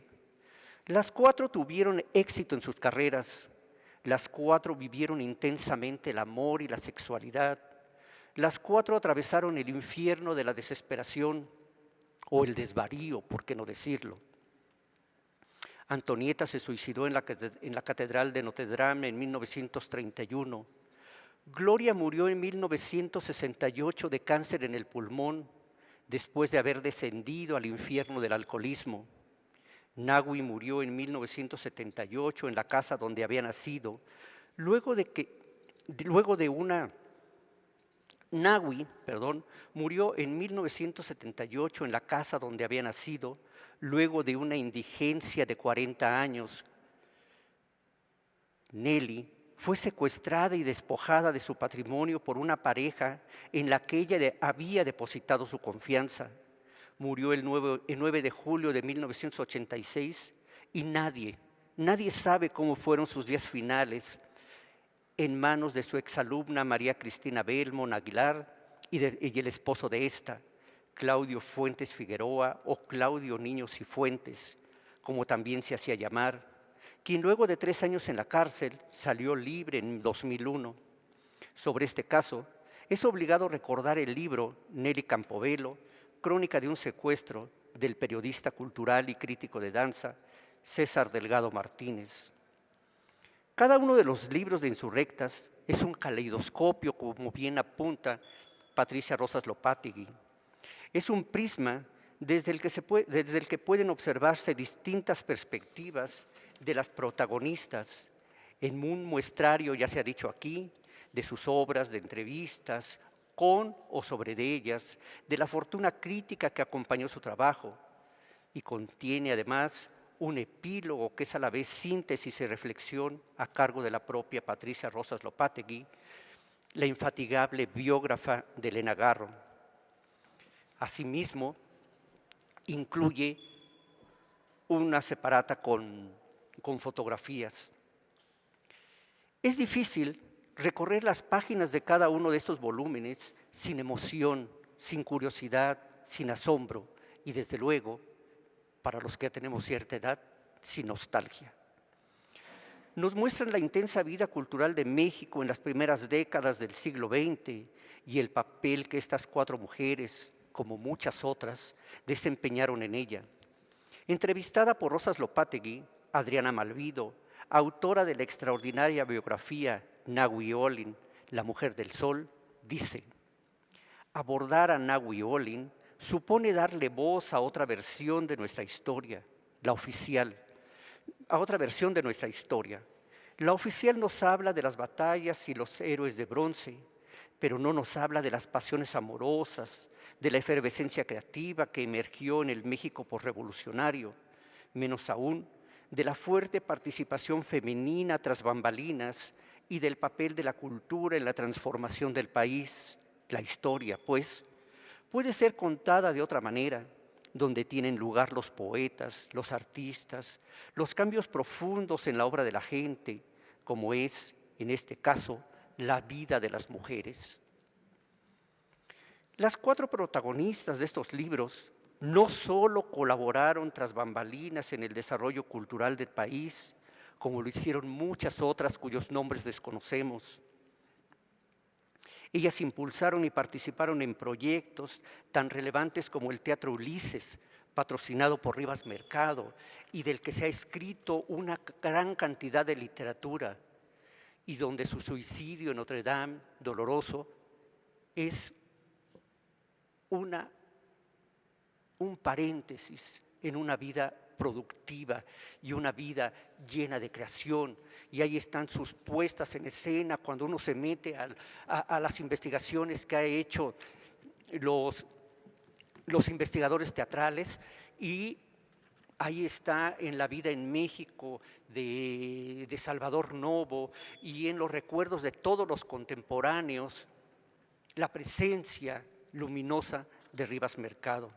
Las cuatro tuvieron éxito en sus carreras. Las cuatro vivieron intensamente el amor y la sexualidad. Las cuatro atravesaron el infierno de la desesperación o el desvarío, por qué no decirlo. Antonieta se suicidó en la Catedral de Notre Dame en 1931. Gloria murió en 1968 de cáncer en el pulmón, después de haber descendido al infierno del alcoholismo. Nagüi murió en 1978 en la casa donde había nacido, Nagüi murió en 1978 en la casa donde había nacido, luego de una indigencia de 40 años. Nelly fue secuestrada y despojada de su patrimonio por una pareja en la que ella había depositado su confianza. Murió el 9 de julio de 1986 y nadie sabe cómo fueron sus días finales en manos de su exalumna María Cristina Belmont Aguilar y el esposo de esta, Claudio Fuentes Figueroa o Claudio Niños y Fuentes, como también se hacía llamar, quien luego de 3 años en la cárcel salió libre en 2001. Sobre este caso, es obligado recordar el libro Nelly Campobello, Crónica de un secuestro, del periodista cultural y crítico de danza César Delgado Martínez. Cada uno de los libros de Insurrectas es un caleidoscopio, como bien apunta Patricia Rosas Lopategui. Es un prisma desde el que pueden observarse distintas perspectivas de las protagonistas en un muestrario, ya se ha dicho aquí, de sus obras, de entrevistas, con o sobre de ellas, de la fortuna crítica que acompañó su trabajo, y contiene además un epílogo que es a la vez síntesis y reflexión a cargo de la propia Patricia Rosas Lopategui, la infatigable biógrafa de Elena Garro. Asimismo, incluye una separata con fotografías. Es difícil recorrer las páginas de cada uno de estos volúmenes sin emoción, sin curiosidad, sin asombro y desde luego, para los que ya tenemos cierta edad, sin nostalgia. Nos muestran la intensa vida cultural de México en las primeras décadas del siglo XX y el papel que estas 4 mujeres, como muchas otras, desempeñaron en ella. Entrevistada por Rosas Lopategui, Adriana Malvido, autora de la extraordinaria biografía Nagüi Olin, La Mujer del Sol, dice: abordar a Nagüi Olin supone darle voz a otra versión de nuestra historia, la oficial, a otra versión de nuestra historia. La oficial nos habla de las batallas y los héroes de bronce, pero no nos habla de las pasiones amorosas, de la efervescencia creativa que emergió en el México posrevolucionario, menos aún de la fuerte participación femenina tras bambalinas y del papel de la cultura en la transformación del país. La historia, pues, puede ser contada de otra manera, donde tienen lugar los poetas, los artistas, los cambios profundos en la obra de la gente, como es, en este caso, la vida de las mujeres. Las 4 protagonistas de estos libros no solo colaboraron tras bambalinas en el desarrollo cultural del país, como lo hicieron muchas otras cuyos nombres desconocemos. Ellas impulsaron y participaron en proyectos tan relevantes como el Teatro Ulises, patrocinado por Rivas Mercado, y del que se ha escrito una gran cantidad de literatura, y donde su suicidio en Notre Dame, doloroso, es un paréntesis en una vida productiva y una vida llena de creación. Y ahí están sus puestas en escena cuando uno se mete a las investigaciones que ha hecho los investigadores teatrales, y ahí está en la vida en México de Salvador Novo y en los recuerdos de todos los contemporáneos, la presencia luminosa de Rivas Mercado.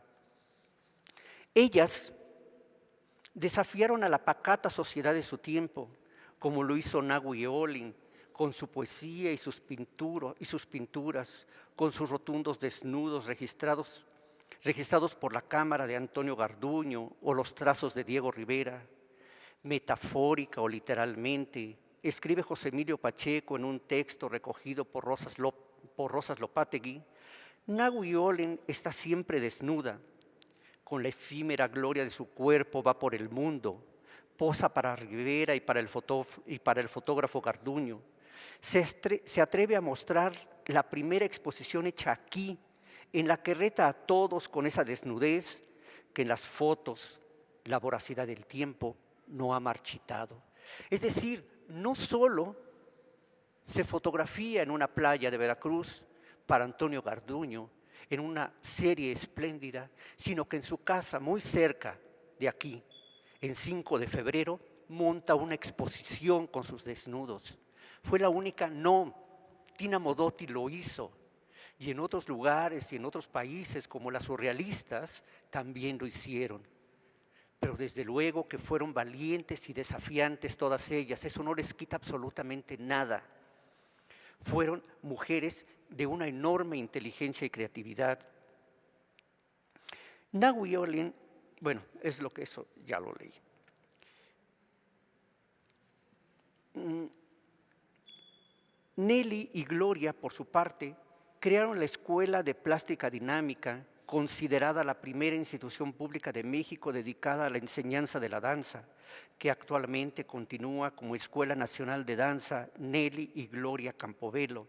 Ellas Desafiaron a la pacata sociedad de su tiempo, como lo hizo Nahui Olin, con su poesía y sus pinturas, con sus rotundos desnudos registrados por la cámara de Antonio Garduño o los trazos de Diego Rivera. Metafórica o literalmente, escribe José Emilio Pacheco en un texto recogido por Rosas Lopategui, Nahui Olin está siempre desnuda, con la efímera gloria de su cuerpo va por el mundo, posa para Rivera y para el fotógrafo Garduño. Se atreve a mostrar la primera exposición hecha aquí, en la que reta a todos con esa desnudez que en las fotos la voracidad del tiempo no ha marchitado. Es decir, no solo se fotografía en una playa de Veracruz para Antonio Garduño, en una serie espléndida, sino que en su casa, muy cerca de aquí, en 5 de febrero, monta una exposición con sus desnudos. Fue la única, no, Tina Modotti lo hizo, y en otros lugares y en otros países como las surrealistas también lo hicieron. Pero desde luego que fueron valientes y desafiantes todas ellas, eso no les quita absolutamente nada. Fueron mujeres de una enorme inteligencia y creatividad. Nahui Olin, bueno, es lo que eso ya lo leí. Nelly y Gloria, por su parte, crearon la Escuela de Plástica Dinámica, considerada la primera institución pública de México dedicada a la enseñanza de la danza, que actualmente continúa como Escuela Nacional de Danza Nelly y Gloria Campobello.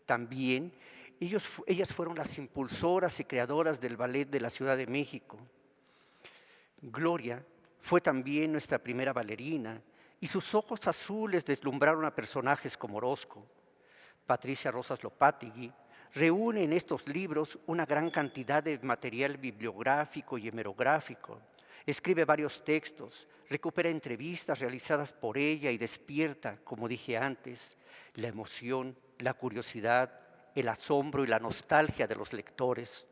También ellas fueron las impulsoras y creadoras del Ballet de la Ciudad de México. Gloria fue también nuestra primera bailarina y sus ojos azules deslumbraron a personajes como Orozco. Patricia Rosas Lopategui reúne en estos libros una gran cantidad de material bibliográfico y hemerográfico. Escribe varios textos, recupera entrevistas realizadas por ella y despierta, como dije antes, la emoción, la curiosidad, el asombro y la nostalgia de los lectores.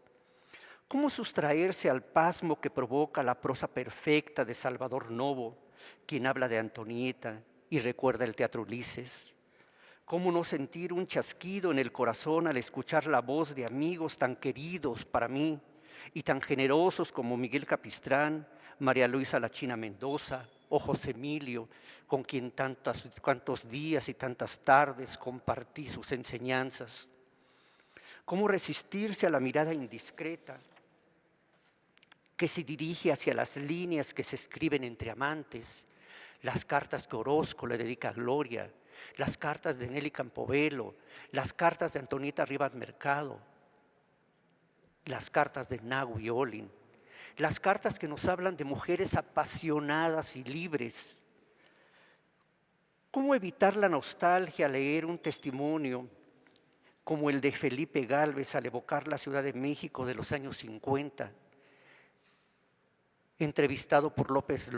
¿Cómo sustraerse al pasmo que provoca la prosa perfecta de Salvador Novo, quien habla de Antonieta y recuerda el teatro Ulises? ¿Cómo no sentir un chasquido en el corazón al escuchar la voz de amigos tan queridos para mí y tan generosos como Miguel Capistrán, María Luisa La China Mendoza o José Emilio, con quien cuantos días y tantas tardes compartí sus enseñanzas? ¿Cómo resistirse a la mirada indiscreta que se dirige hacia las líneas que se escriben entre amantes, las cartas que Orozco le dedica a Gloria, las cartas de Nelly Campobello, las cartas de Antonieta Rivas Mercado, las cartas de Nahui Olin, las cartas que nos hablan de mujeres apasionadas y libres? ¿Cómo evitar la nostalgia al leer un testimonio como el de Felipe Gálvez al evocar la Ciudad de México de los años 50? Entrevistado por López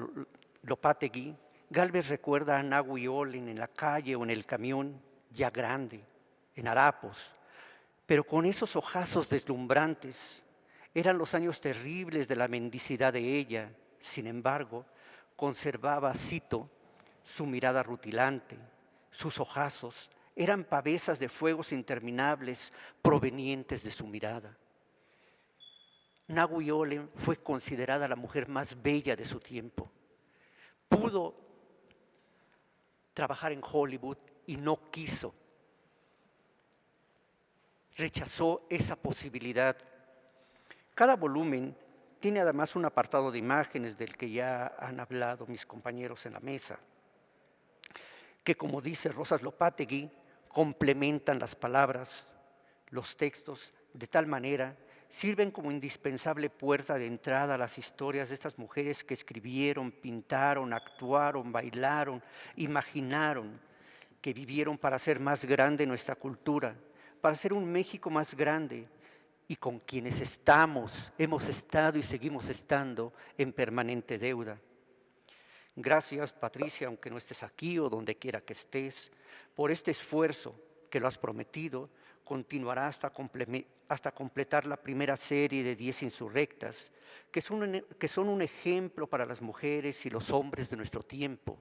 Lopategui, Gálvez recuerda a Nahui Olin en la calle o en el camión, ya grande, en harapos, pero con esos ojazos deslumbrantes. Eran los años terribles de la mendicidad de ella, sin embargo, conservaba, cito, su mirada rutilante, sus ojazos eran pavesas de fuegos interminables provenientes de su mirada. Nahui Olin fue considerada la mujer más bella de su tiempo. Pudo trabajar en Hollywood y no quiso. Rechazó esa posibilidad. Cada volumen tiene además un apartado de imágenes del que ya han hablado mis compañeros en la mesa, que, como dice Rosas Lopategui, complementan las palabras, los textos, de tal manera sirven como indispensable puerta de entrada a las historias de estas mujeres que escribieron, pintaron, actuaron, bailaron, imaginaron, que vivieron para hacer más grande nuestra cultura, para hacer un México más grande, y con quienes hemos estado y seguimos estando en permanente deuda. Gracias, Patricia, aunque no estés aquí o donde quiera que estés, por este esfuerzo que lo has prometido, continuará hasta completar la primera serie de 10 insurrectas, que son un ejemplo para las mujeres y los hombres de nuestro tiempo,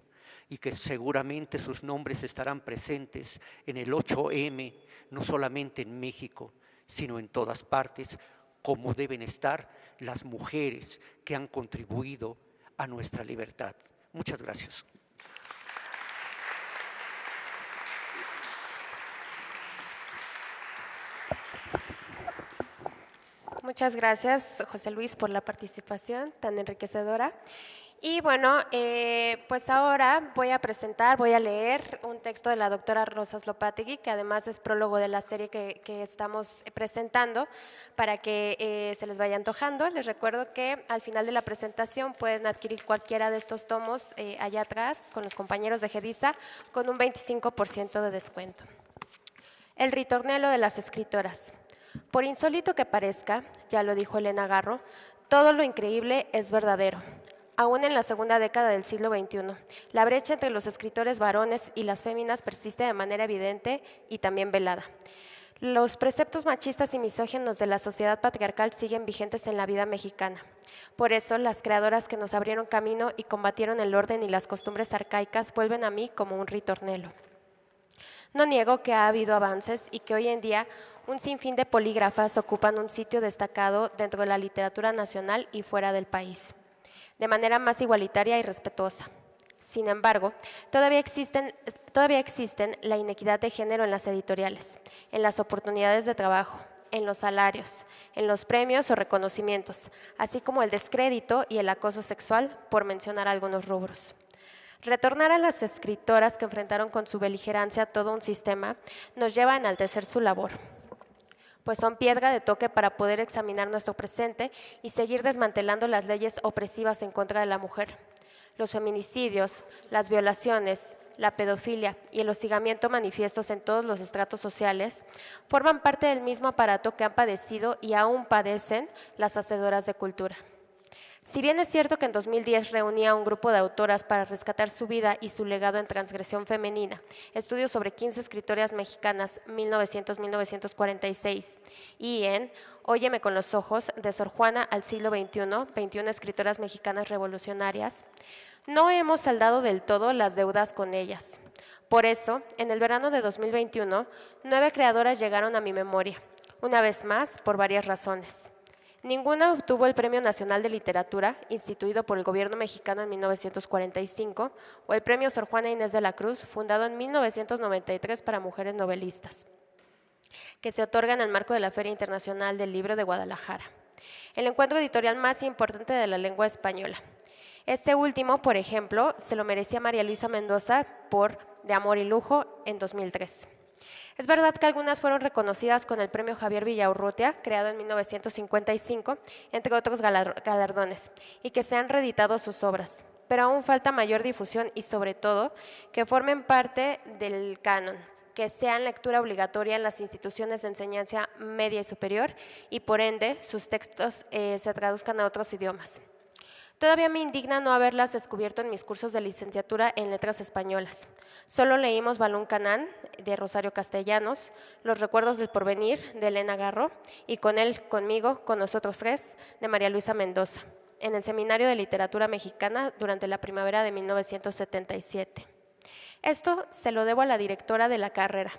y que seguramente sus nombres estarán presentes en el 8M, no solamente en México, sino en todas partes, como deben estar las mujeres que han contribuido a nuestra libertad. Muchas gracias.
Muchas gracias, José Luis, por la participación tan enriquecedora. Y bueno, pues ahora voy a leer un texto de la doctora Rosa Slopategui, que además es prólogo de la serie que estamos presentando, para que se les vaya antojando. Les recuerdo que al final de la presentación pueden adquirir cualquiera de estos tomos allá atrás con los compañeros de GEDISA con un 25% de descuento. El ritornelo de las escritoras. Por insólito que parezca, ya lo dijo Elena Garro, todo lo increíble es verdadero. Aún en la segunda década del siglo XXI, la brecha entre los escritores varones y las féminas persiste de manera evidente y también velada. Los preceptos machistas y misóginos de la sociedad patriarcal siguen vigentes en la vida mexicana. Por eso, las creadoras que nos abrieron camino y combatieron el orden y las costumbres arcaicas vuelven a mí como un ritornelo. No niego que ha habido avances y que hoy en día un sinfín de polígrafas ocupan un sitio destacado dentro de la literatura nacional y fuera del país, de manera más igualitaria y respetuosa. Sin embargo, todavía existen la inequidad de género en las editoriales, en las oportunidades de trabajo, en los salarios, en los premios o reconocimientos, así como el descrédito y el acoso sexual, por mencionar algunos rubros. Retornar a las escritoras que enfrentaron con su beligerancia todo un sistema nos lleva a enaltecer su labor, pues son piedra de toque para poder examinar nuestro presente y seguir desmantelando las leyes opresivas en contra de la mujer. Los feminicidios, las violaciones, la pedofilia y el hostigamiento manifiestos en todos los estratos sociales forman parte del mismo aparato que han padecido y aún padecen las hacedoras de cultura. Si bien es cierto que en 2010 reunía a un grupo de autoras para rescatar su vida y su legado en transgresión femenina, estudios sobre 15 escritoras mexicanas 1900-1946, y en Óyeme con los ojos, de Sor Juana al siglo XXI, 21 escritoras mexicanas revolucionarias, no hemos saldado del todo las deudas con ellas. Por eso, en el verano de 2021, 9 creadoras llegaron a mi memoria, una vez más por varias razones. Ninguna obtuvo el Premio Nacional de Literatura, instituido por el gobierno mexicano en 1945, o el Premio Sor Juana Inés de la Cruz, fundado en 1993 para mujeres novelistas, que se otorga en el marco de la Feria Internacional del Libro de Guadalajara, el encuentro editorial más importante de la lengua española. Este último, por ejemplo, se lo merecía María Luisa Mendoza por De Amor y Lujo en 2003. Es verdad que algunas fueron reconocidas con el Premio Javier Villaurrutia, creado en 1955, entre otros galardones, y que se han reeditado sus obras, pero aún falta mayor difusión y, sobre todo, que formen parte del canon, que sean lectura obligatoria en las instituciones de enseñanza media y superior y, por ende, sus textos se traduzcan a otros idiomas. Todavía me indigna no haberlas descubierto en mis cursos de licenciatura en Letras Españolas. Solo leímos Balún Canán, de Rosario Castellanos, Los Recuerdos del Porvenir, de Elena Garro, y Con él, conmigo, con nosotros tres, de María Luisa Mendoza, en el Seminario de Literatura Mexicana durante la primavera de 1977. Esto se lo debo a la directora de la carrera,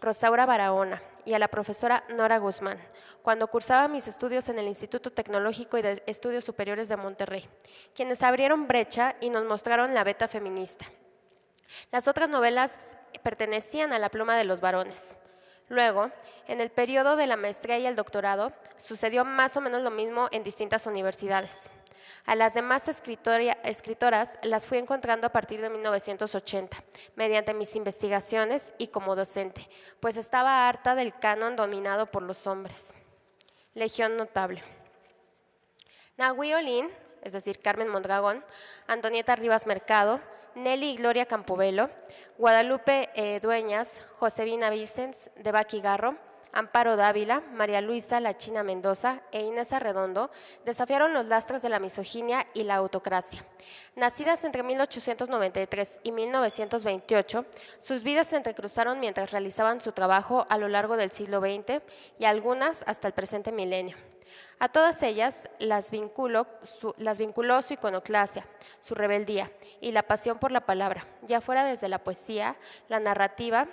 Rosaura Barahona, y a la profesora Nora Guzmán, cuando cursaba mis estudios en el Instituto Tecnológico y de Estudios Superiores de Monterrey, quienes abrieron brecha y nos mostraron la beta feminista. Las otras novelas pertenecían a la pluma de los varones. Luego, en el periodo de la maestría y el doctorado, sucedió más o menos lo mismo en distintas universidades. A las demás escritoras las fui encontrando a partir de 1980, mediante mis investigaciones y como docente, pues estaba harta del canon dominado por los hombres. Legión notable. Nahui Olin, es decir, Carmen Mondragón, Antonieta Rivas Mercado, Nelly y Gloria Campobello, Guadalupe Dueñas, Josefina Vicens, Debaki Garro, Amparo Dávila, María Luisa La China Mendoza e Inés Arredondo desafiaron los lastres de la misoginia y la autocracia. Nacidas entre 1893 y 1928, sus vidas se entrecruzaron mientras realizaban su trabajo a lo largo del siglo XX y algunas hasta el presente milenio. A todas ellas las vinculó su iconoclasia, su rebeldía y la pasión por la palabra, ya fuera desde la poesía, la narrativa,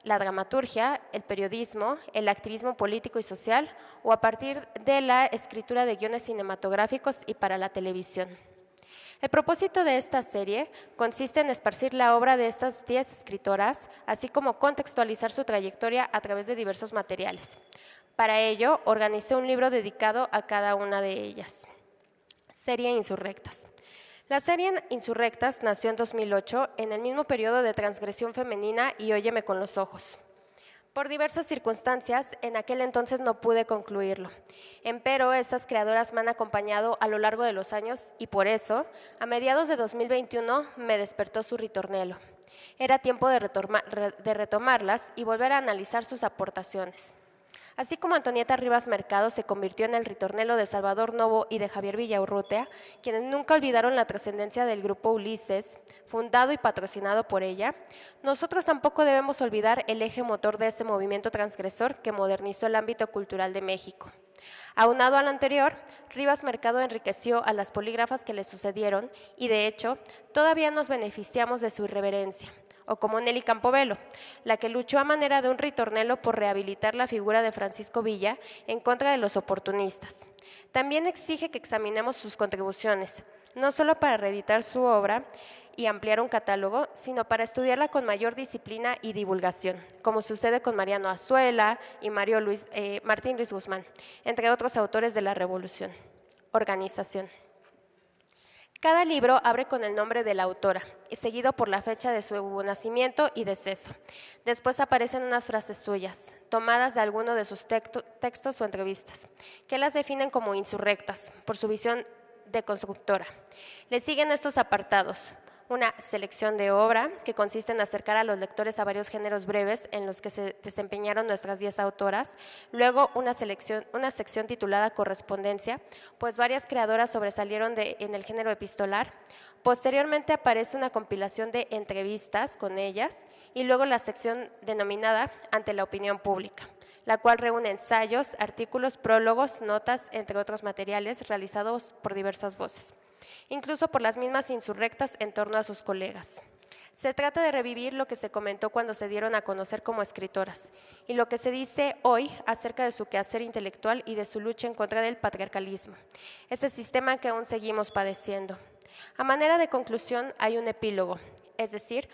la dramaturgia, el periodismo, el activismo político y social, o a partir de la escritura de guiones cinematográficos y para la televisión. El propósito de esta serie consiste en esparcir la obra de estas 10 escritoras, así como contextualizar su trayectoria a través de diversos materiales. Para ello, organicé un libro dedicado a cada una de ellas. Serie Insurrectas. La serie Insurrectas nació en 2008, en el mismo periodo de transgresión femenina y Óyeme con los ojos. Por diversas circunstancias, en aquel entonces no pude concluirlo. Empero, estas creadoras me han acompañado a lo largo de los años y por eso, a mediados de 2021, me despertó su ritornelo. Era tiempo de retomarlas y volver a analizar sus aportaciones. Así como Antonieta Rivas Mercado se convirtió en el ritornelo de Salvador Novo y de Javier Villaurrutia, quienes nunca olvidaron la trascendencia del grupo Ulises, fundado y patrocinado por ella, nosotros tampoco debemos olvidar el eje motor de ese movimiento transgresor que modernizó el ámbito cultural de México. Aunado al anterior, Rivas Mercado enriqueció a las polígrafas que le sucedieron y, de hecho, todavía nos beneficiamos de su irreverencia, o como Nelly Campobello, la que luchó a manera de un ritornelo por rehabilitar la figura de Francisco Villa en contra de los oportunistas. También exige que examinemos sus contribuciones, no solo para reeditar su obra y ampliar un catálogo, sino para estudiarla con mayor disciplina y divulgación, como sucede con Mariano Azuela y Martín Luis Guzmán, entre otros autores de la Revolución. Organización. Cada libro abre con el nombre de la autora, y seguido por la fecha de su nacimiento y deceso. Después aparecen unas frases suyas, tomadas de alguno de sus textos o entrevistas, que las definen como insurrectas, por su visión deconstructora. Le siguen estos apartados: una selección de obra, que consiste en acercar a los lectores a varios géneros breves en los que se desempeñaron nuestras 10 autoras. Luego, una sección titulada Correspondencia, pues varias creadoras sobresalieron en el género epistolar. Posteriormente aparece una compilación de entrevistas con ellas y luego la sección denominada Ante la opinión pública, la cual reúne ensayos, artículos, prólogos, notas, entre otros materiales realizados por diversas voces, incluso por las mismas insurrectas en torno a sus colegas. Se trata de revivir lo que se comentó cuando se dieron a conocer como escritoras y lo que se dice hoy acerca de su quehacer intelectual y de su lucha en contra del patriarcalismo, ese sistema que aún seguimos padeciendo. A manera de conclusión hay un epílogo, es decir,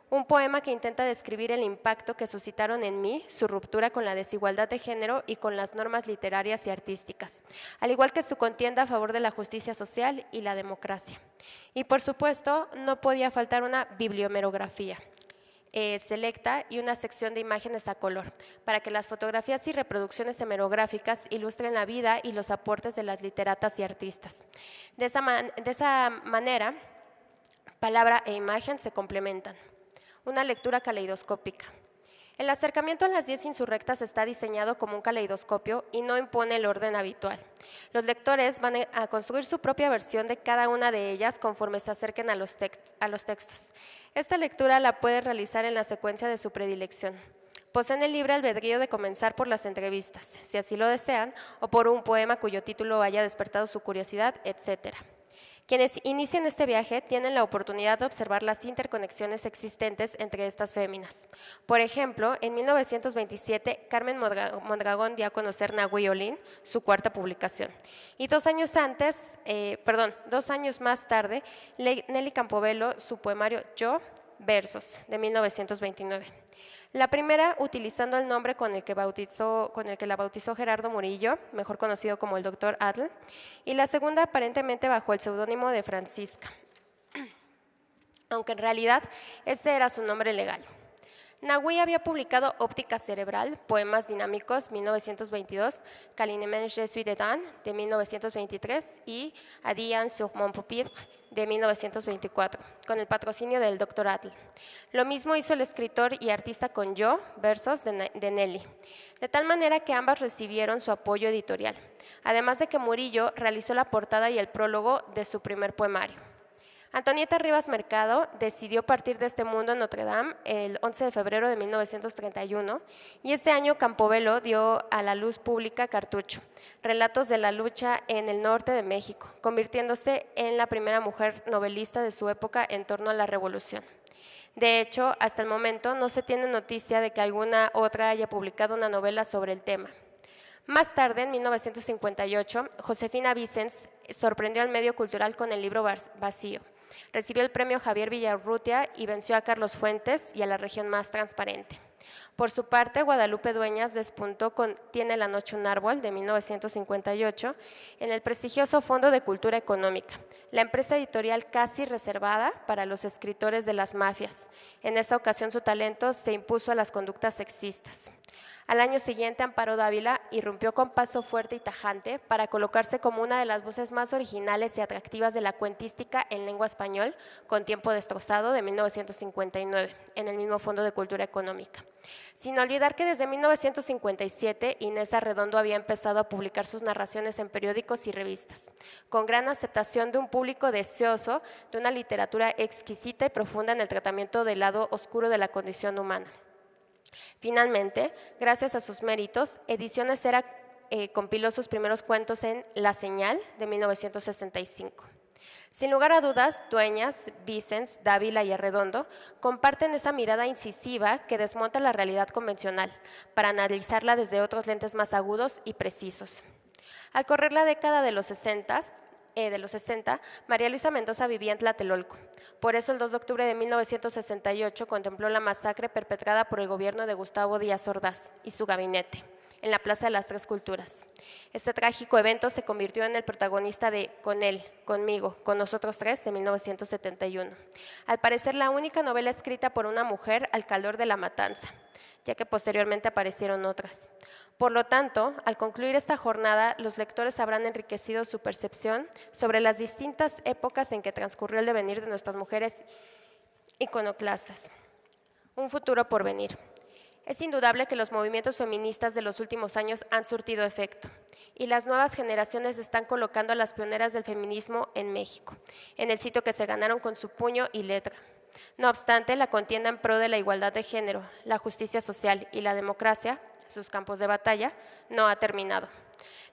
un poema que intenta describir el impacto que suscitaron en mí su ruptura con la desigualdad de género y con las normas literarias y artísticas, al igual que su contienda a favor de la justicia social y la democracia. Y por supuesto, no podía faltar una bibliomerografía selecta y una sección de imágenes a color, para que las fotografías y reproducciones hemerográficas ilustren la vida y los aportes de las literatas y artistas. De esa manera, palabra e imagen se complementan. Una lectura caleidoscópica. El acercamiento a las 10 insurrectas está diseñado como un caleidoscopio y no impone el orden habitual. Los lectores van a construir su propia versión de cada una de ellas conforme se acerquen a los textos. Esta lectura la puede realizar en la secuencia de su predilección. Poseen el libre albedrío de comenzar por las entrevistas, si así lo desean, o por un poema cuyo título haya despertado su curiosidad, etc. Quienes inician este viaje tienen la oportunidad de observar las interconexiones existentes entre estas féminas. Por ejemplo, en 1927, Carmen Mondragón dio a conocer Nahui Olin, su cuarta publicación. Y 2 años más tarde, Nelly Campobello, su poemario Yo, Versos, de 1929. La primera utilizando el nombre con el que la bautizó Gerardo Murillo, mejor conocido como el Dr. Adl, y la segunda aparentemente bajo el seudónimo de Francisca, aunque en realidad ese era su nombre legal. Nagui había publicado Óptica Cerebral, Poemas Dinámicos, 1922, Calinement je suis dedans, de 1923, y Adian sur mon pupitre, de 1924, con el patrocinio del Dr. Atl. Lo mismo hizo el escritor y artista con Yo, versos de Nelly, de tal manera que ambas recibieron su apoyo editorial, además de que Murillo realizó la portada y el prólogo de su primer poemario. Antonieta Rivas Mercado decidió partir de este mundo en Notre Dame el 11 de febrero de 1931 y ese año Campobello dio a la luz pública Cartucho, relatos de la lucha en el norte de México, convirtiéndose en la primera mujer novelista de su época en torno a la Revolución. De hecho, hasta el momento no se tiene noticia de que alguna otra haya publicado una novela sobre el tema. Más tarde, en 1958, Josefina Vicens sorprendió al medio cultural con el libro Vacío. Recibió el premio Javier Villarrutia y venció a Carlos Fuentes y a La región más transparente. Por su parte, Guadalupe Dueñas despuntó con Tiene la noche un árbol, de 1958, en el prestigioso Fondo de Cultura Económica, la empresa editorial casi reservada para los escritores de las mafias. En esa ocasión su talento se impuso a las conductas sexistas. Al año siguiente, Amparo Dávila irrumpió con paso fuerte y tajante para colocarse como una de las voces más originales y atractivas de la cuentística en lengua español, con Tiempo destrozado, de 1959, en el mismo Fondo de Cultura Económica. Sin olvidar que desde 1957 Inés Arredondo había empezado a publicar sus narraciones en periódicos y revistas, con gran aceptación de un público deseoso de una literatura exquisita y profunda en el tratamiento del lado oscuro de la condición humana. Finalmente, gracias a sus méritos, Ediciones Era compiló sus primeros cuentos en La Señal, de 1965. Sin lugar a dudas, Dueñas, Vicens, Dávila y Arredondo comparten esa mirada incisiva que desmonta la realidad convencional para analizarla desde otros lentes más agudos y precisos. Al correr la década de los 60, María Luisa Mendoza vivía en Tlatelolco. Por eso, el 2 de octubre de 1968 contempló la masacre perpetrada por el gobierno de Gustavo Díaz Ordaz y su gabinete en la Plaza de las Tres Culturas. Este trágico evento se convirtió en el protagonista de Con él, conmigo, con nosotros tres, de 1971. Al parecer, la única novela escrita por una mujer al calor de la matanza, ya que posteriormente aparecieron otras. Por lo tanto, al concluir esta jornada, los lectores habrán enriquecido su percepción sobre las distintas épocas en que transcurrió el devenir de nuestras mujeres iconoclastas. Un futuro por venir. Es indudable que los movimientos feministas de los últimos años han surtido efecto y las nuevas generaciones están colocando a las pioneras del feminismo en México, en el sitio que se ganaron con su puño y letra. No obstante, la contienda en pro de la igualdad de género, la justicia social y la democracia, sus campos de batalla, no ha terminado.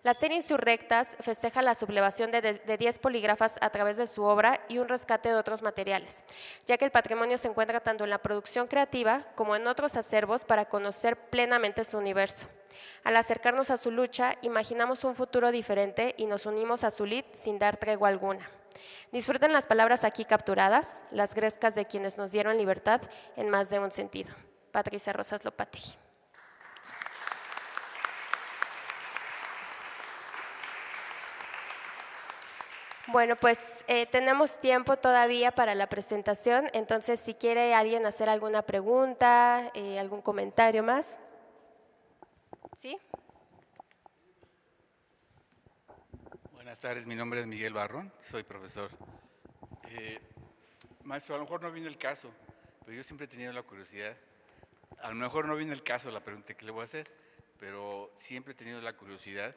La serie Insurrectas festeja la sublevación de 10 polígrafas a través de su obra y un rescate de otros materiales, ya que el patrimonio se encuentra tanto en la producción creativa como en otros acervos para conocer plenamente su universo. Al acercarnos a su lucha, imaginamos un futuro diferente y nos unimos a su lid sin dar tregua alguna. Disfruten las palabras aquí capturadas, las grescas de quienes nos dieron libertad en más de un sentido. Patricia Rosas Lopategui. Bueno, pues tenemos tiempo todavía para la presentación, entonces si quiere alguien hacer alguna pregunta, algún comentario más. ¿Sí?
Buenas tardes, mi nombre es Miguel Barrón, soy profesor. Maestro, a lo mejor no viene el caso, pero yo siempre he tenido la curiosidad, a lo mejor no viene el caso la pregunta que le voy a hacer, pero siempre he tenido la curiosidad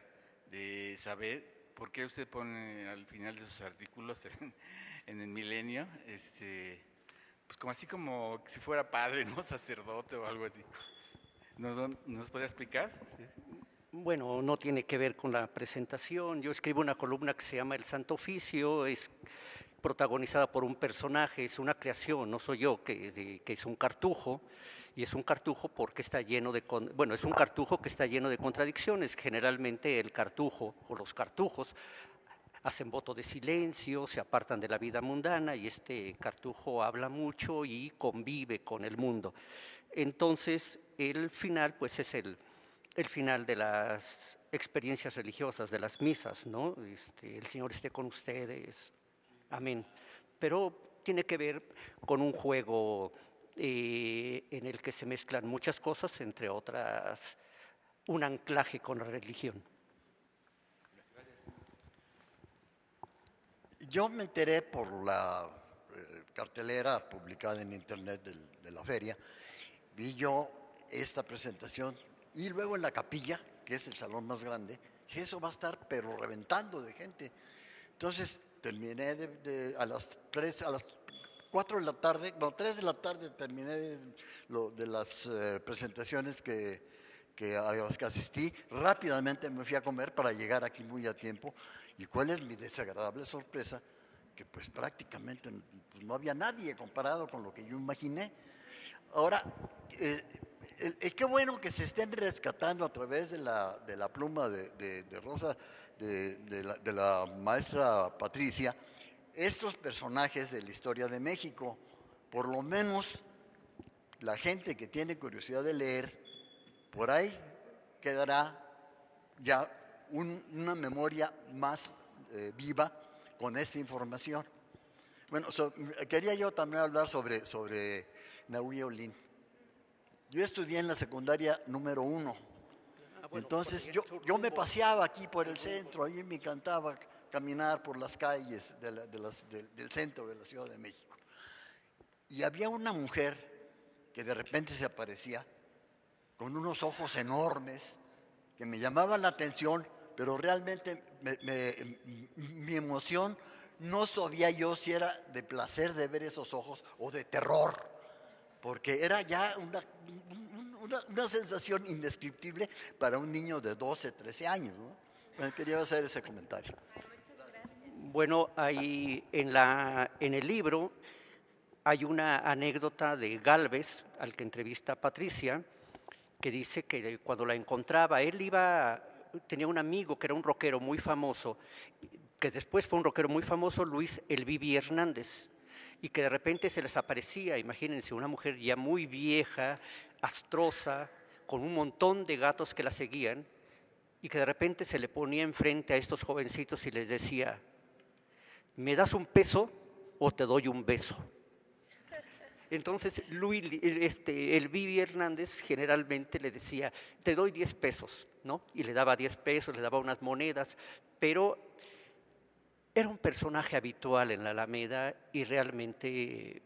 de saber por qué usted pone al final de sus artículos en el Milenio, pues como así como si fuera padre, ¿no? Sacerdote o algo así. ¿Nos puede explicar? Sí.
Bueno, no tiene que ver con la presentación. Yo escribo una columna que se llama El Santo Oficio, es protagonizada por un personaje, es una creación, no soy yo, que es un cartujo, y es un cartujo porque está lleno de, es un cartujo que está lleno de contradicciones. Generalmente el cartujo o los cartujos hacen voto de silencio, se apartan de la vida mundana, y este cartujo habla mucho y convive con el mundo. Entonces, el final, pues es el final de las experiencias religiosas, de las misas, ¿no? El Señor esté con ustedes, amén. Pero tiene que ver con un juego en el que se mezclan muchas cosas, entre otras un anclaje con la religión.
Yo me enteré por la cartelera publicada en internet de la feria, vi yo esta presentación y luego en la capilla, que es el salón más grande, dije, eso va a estar pero reventando de gente. Entonces terminé a las 4 de la tarde, no, 3 de la tarde terminé de las presentaciones a las que asistí. Rápidamente me fui a comer para llegar aquí muy a tiempo. ¿Y cuál es mi desagradable sorpresa? Que pues prácticamente pues, no había nadie comparado con lo que yo imaginé. Ahora, qué bueno que se estén rescatando a través de la pluma de Rosa, de la maestra Patricia, estos personajes de la historia de México. Por lo menos la gente que tiene curiosidad de leer, por ahí quedará ya una memoria más viva con esta información. Bueno, quería yo también hablar sobre Nahui Olin. Yo estudié en la secundaria número 1. Bueno, entonces yo me paseaba aquí por el centro, a mí me encantaba caminar por las calles del centro de la Ciudad de México. Y había una mujer que de repente se aparecía con unos ojos enormes que me llamaban la atención, pero realmente mi emoción no sabía yo si era de placer de ver esos ojos o de terror, porque era ya una sensación indescriptible para un niño de 12, 13 años, ¿no? Bueno, quería hacer ese comentario.
Bueno, ahí en el libro hay una anécdota de Gálvez, al que entrevista Patricia, que dice que cuando la encontraba, tenía un amigo que era un rockero muy famoso, que después fue un rockero muy famoso, Luis El Bibi Hernández, y que de repente se les aparecía, imagínense, una mujer ya muy vieja, astrosa, con un montón de gatos que la seguían, y que de repente se le ponía enfrente a estos jovencitos y les decía, ¿me das un peso o te doy un beso? Entonces, el Bibi Hernández generalmente le decía, te doy 10 pesos, ¿no? Y le daba 10 pesos, le daba unas monedas, pero era un personaje habitual en la Alameda y realmente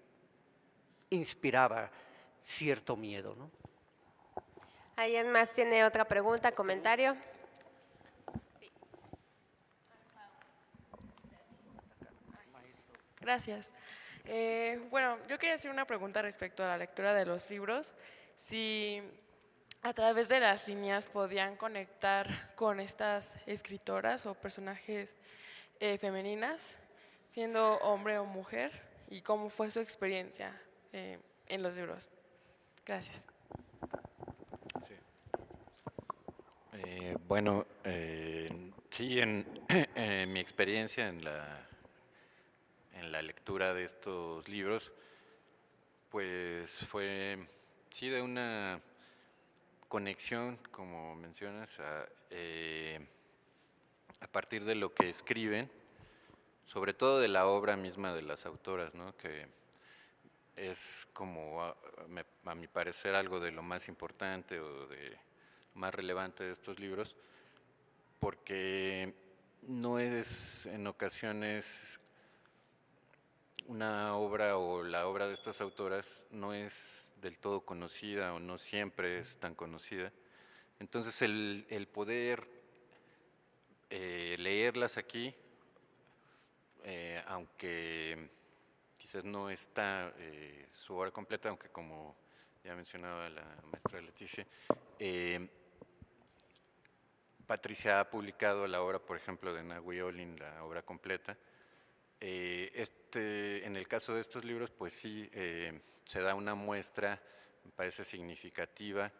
inspiraba cierto miedo, ¿no?
¿Alguien más tiene otra pregunta, comentario? Sí.
Gracias. Bueno, yo quería hacer una pregunta respecto a la lectura de los libros. Si a través de las líneas podían conectar con estas escritoras o personajes femeninas, siendo hombre o mujer, y cómo fue su experiencia en los libros. Gracias.
Sí. Bueno, sí, en mi experiencia en la lectura de estos libros, pues fue, sí, de una conexión, como mencionas, a partir de lo que escriben, sobre todo de la obra misma de las autoras, ¿no? Que es como, a mi parecer, algo de lo más importante o de más relevante de estos libros, porque no es en ocasiones una obra o la obra de estas autoras no es del todo conocida o no siempre es tan conocida. Entonces el poder leerlas aquí, aunque quizás no está su obra completa, aunque como ya mencionaba la maestra Leticia, Patricia ha publicado la obra, por ejemplo, de Nahui Olin, la obra completa. En el caso de estos libros, pues sí, se da una muestra, me parece significativa,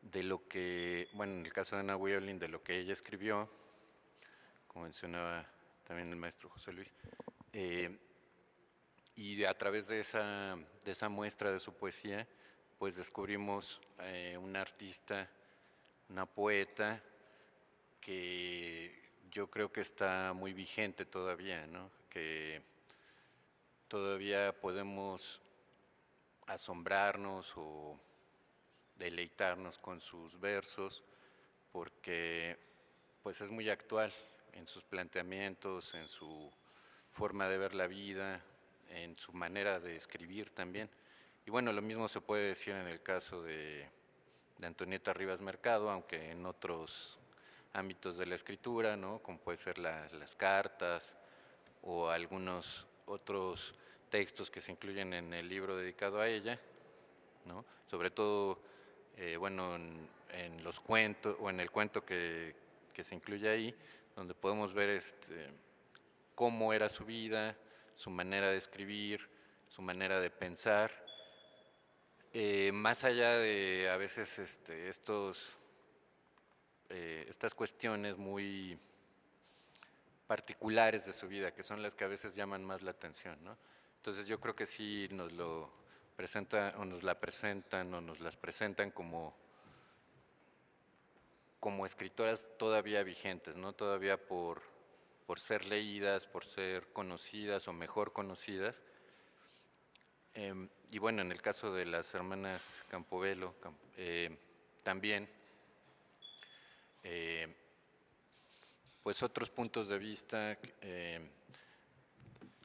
de lo que, bueno, en el caso de Nahui Olin, de lo que ella escribió, como mencionaba también el maestro José Luis, y a través de esa muestra de su poesía, pues descubrimos una artista, una poeta, que yo creo que está muy vigente todavía, ¿no? Que todavía podemos asombrarnos o deleitarnos con sus versos, porque pues es muy actual en sus planteamientos, en su forma de ver la vida, en su manera de escribir también. Y bueno, lo mismo se puede decir en el caso de Antonieta Rivas Mercado, aunque en otros ámbitos de la escritura, ¿no? Como puede ser las cartas o algunos otros textos que se incluyen en el libro dedicado a ella, ¿no? Sobre todo, bueno, en los cuentos o en el cuento que se incluye ahí, donde podemos ver cómo era su vida, su manera de escribir, su manera de pensar, más allá de a veces estas cuestiones muy particulares de su vida, que son las que a veces llaman más la atención, ¿no? Entonces yo creo que sí nos lo presenta o nos la presentan o nos las presentan como escritoras todavía vigentes, ¿no? Todavía por ser leídas, por ser conocidas o mejor conocidas. Y bueno, en el caso de las hermanas Campobello, también, pues otros puntos de vista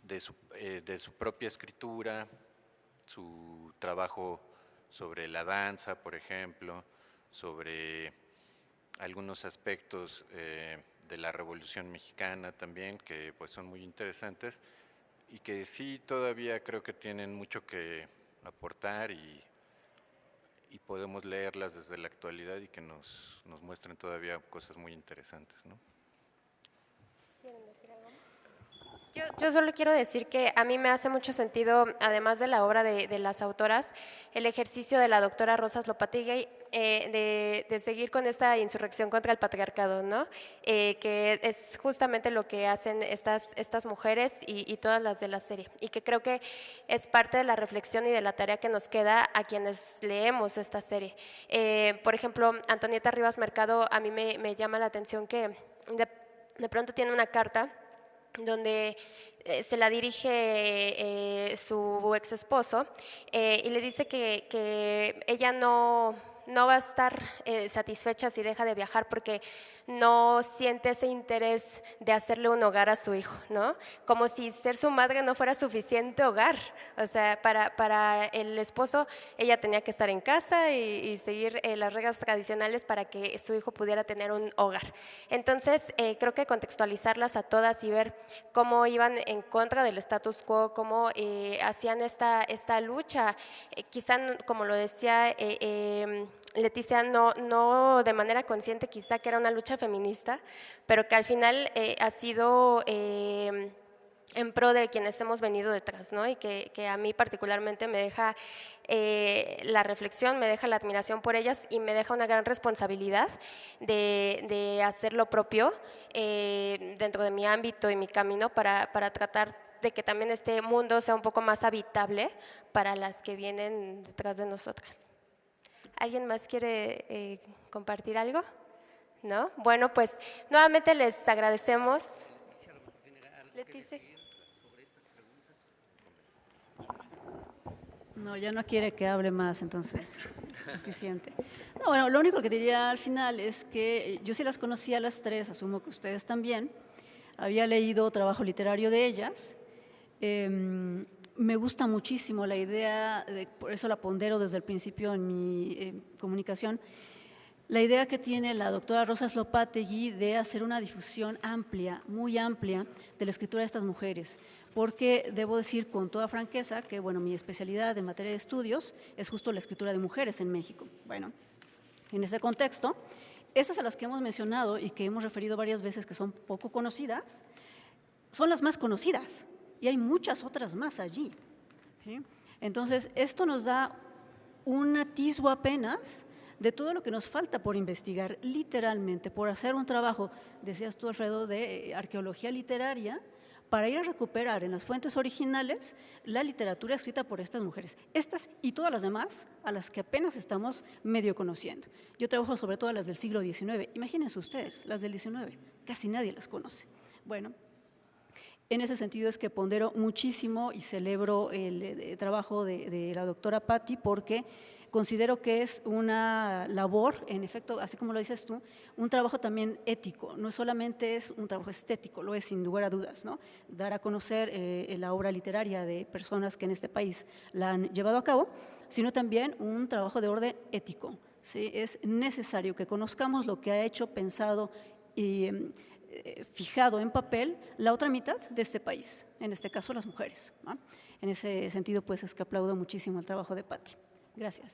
de su propia escritura, su trabajo sobre la danza, por ejemplo, sobre algunos aspectos de la Revolución Mexicana también, que pues son muy interesantes y que sí todavía creo que tienen mucho que aportar y podemos leerlas desde la actualidad y que nos muestren todavía cosas muy interesantes, ¿no?
¿Quieren decir algo más? Yo solo quiero decir que a mí me hace mucho sentido, además de la obra de las autoras, el ejercicio de la doctora Rosas Lopategui de seguir con esta insurrección contra el patriarcado, ¿no? Que es justamente lo que hacen estas mujeres y todas las de la serie, y que creo que es parte de la reflexión y de la tarea que nos queda a quienes leemos esta serie. Por ejemplo, Antonieta Rivas Mercado, a mí me llama la atención que de pronto tiene una carta donde se la dirige su ex esposo y le dice que ella no va a estar satisfecha si deja de viajar porque no siente ese interés de hacerle un hogar a su hijo, ¿no? Como si ser su madre no fuera suficiente hogar. O sea, para el esposo ella tenía que estar en casa y seguir las reglas tradicionales para que su hijo pudiera tener un hogar. Entonces, creo que contextualizarlas a todas y ver cómo iban en contra del status quo, cómo hacían esta lucha, quizá, como lo decía Leticia, no de manera consciente, quizá que era una lucha feminista, pero que al final ha sido en pro de quienes hemos venido detrás, ¿no? Y que a mí particularmente me deja la reflexión, me deja la admiración por ellas y me deja una gran responsabilidad de hacer lo propio dentro de mi ámbito y mi camino para tratar de que también este mundo sea un poco más habitable para las que vienen detrás de nosotras. ¿Alguien más quiere compartir algo? ¿No? Bueno, pues nuevamente les agradecemos. Leticia.
No, ya no quiere que hable más, entonces, suficiente. No, bueno, lo único que diría al final es que yo sí las conocía a las tres, asumo que ustedes también. Había leído trabajo literario de ellas. Me gusta muchísimo la idea, por eso la pondero desde el principio en mi comunicación, la idea que tiene la doctora Rosas Lopategui de hacer una difusión amplia, muy amplia, de la escritura de estas mujeres, porque debo decir con toda franqueza que, bueno, mi especialidad en materia de estudios es justo la escritura de mujeres en México. Bueno, en ese contexto, estas a las que hemos mencionado y que hemos referido varias veces que son poco conocidas, son las más conocidas. Y hay muchas otras más allí. ¿Sí? Entonces, esto nos da un atisbo apenas de todo lo que nos falta por investigar, literalmente, por hacer un trabajo, decías tú, Alfredo, de arqueología literaria, para ir a recuperar en las fuentes originales la literatura escrita por estas mujeres. Estas y todas las demás a las que apenas estamos medio conociendo. Yo trabajo sobre todo las del siglo XIX. Imagínense ustedes, las del XIX, casi nadie las conoce. Bueno, En ese sentido es que pondero muchísimo y celebro el trabajo de la doctora Patti, porque considero que es una labor, en efecto, así como lo dices tú, un trabajo también ético, no solamente es un trabajo estético, lo es sin lugar a dudas, ¿no? Dar a conocer la obra literaria de personas que en este país la han llevado a cabo, sino también un trabajo de orden ético, ¿sí? Es necesario que conozcamos lo que ha hecho, pensado y fijado en papel la otra mitad de este país, en este caso las mujeres, ¿no? En ese sentido, pues es que aplaudo muchísimo el trabajo de Patti. Gracias.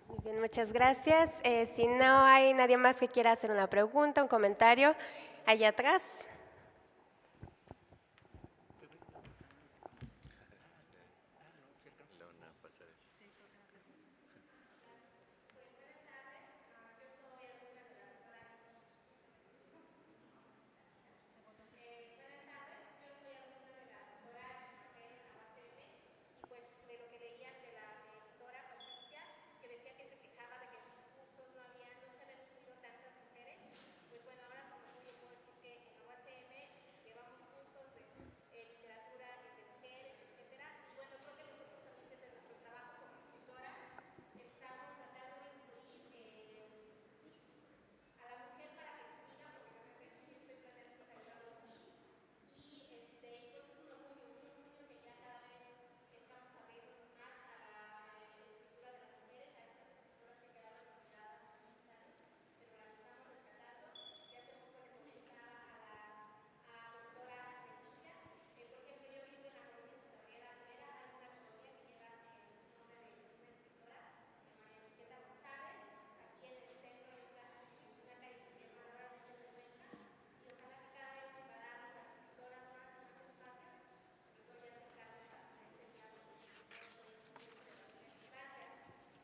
Muy bien, muchas gracias. Si no hay nadie más que quiera hacer una pregunta, un comentario, allá atrás.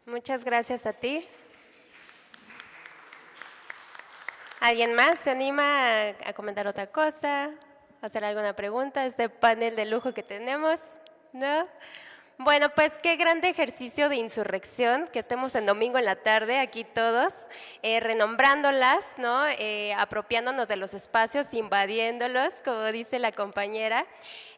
Muchas gracias a ti. ¿Alguien más se anima a comentar otra cosa? ¿A hacer alguna pregunta a este panel de lujo que tenemos? ¿No? Bueno, pues qué grande ejercicio de insurrección, que estemos en domingo en la tarde aquí todos, renombrándolas, ¿no? Apropiándonos de los espacios, invadiéndolos, como dice la compañera.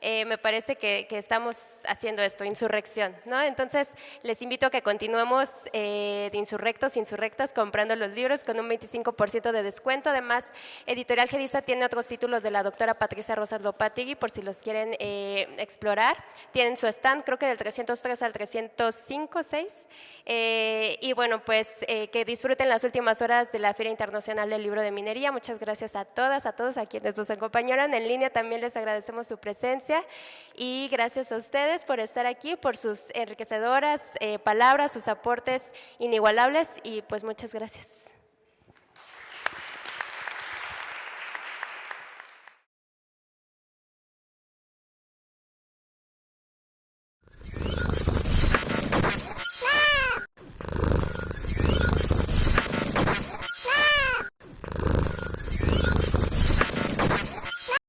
Me parece que estamos haciendo esto, insurrección, ¿no? Entonces, les invito a que continuemos de insurrectos, insurrectas, comprando los libros con un 25% de descuento. Además, Editorial Gedisa tiene otros títulos de la doctora Patricia Rosas Lopategui, por si los quieren explorar. Tienen su stand, creo que del 303 al 305, 6. Y bueno, pues que disfruten las últimas horas de la Feria Internacional del Libro de Minería. Muchas gracias a todas, a todos, a quienes nos acompañaron en línea. También les agradecemos su presencia y gracias a ustedes por estar aquí, por sus enriquecedoras palabras, sus aportes inigualables y pues muchas gracias.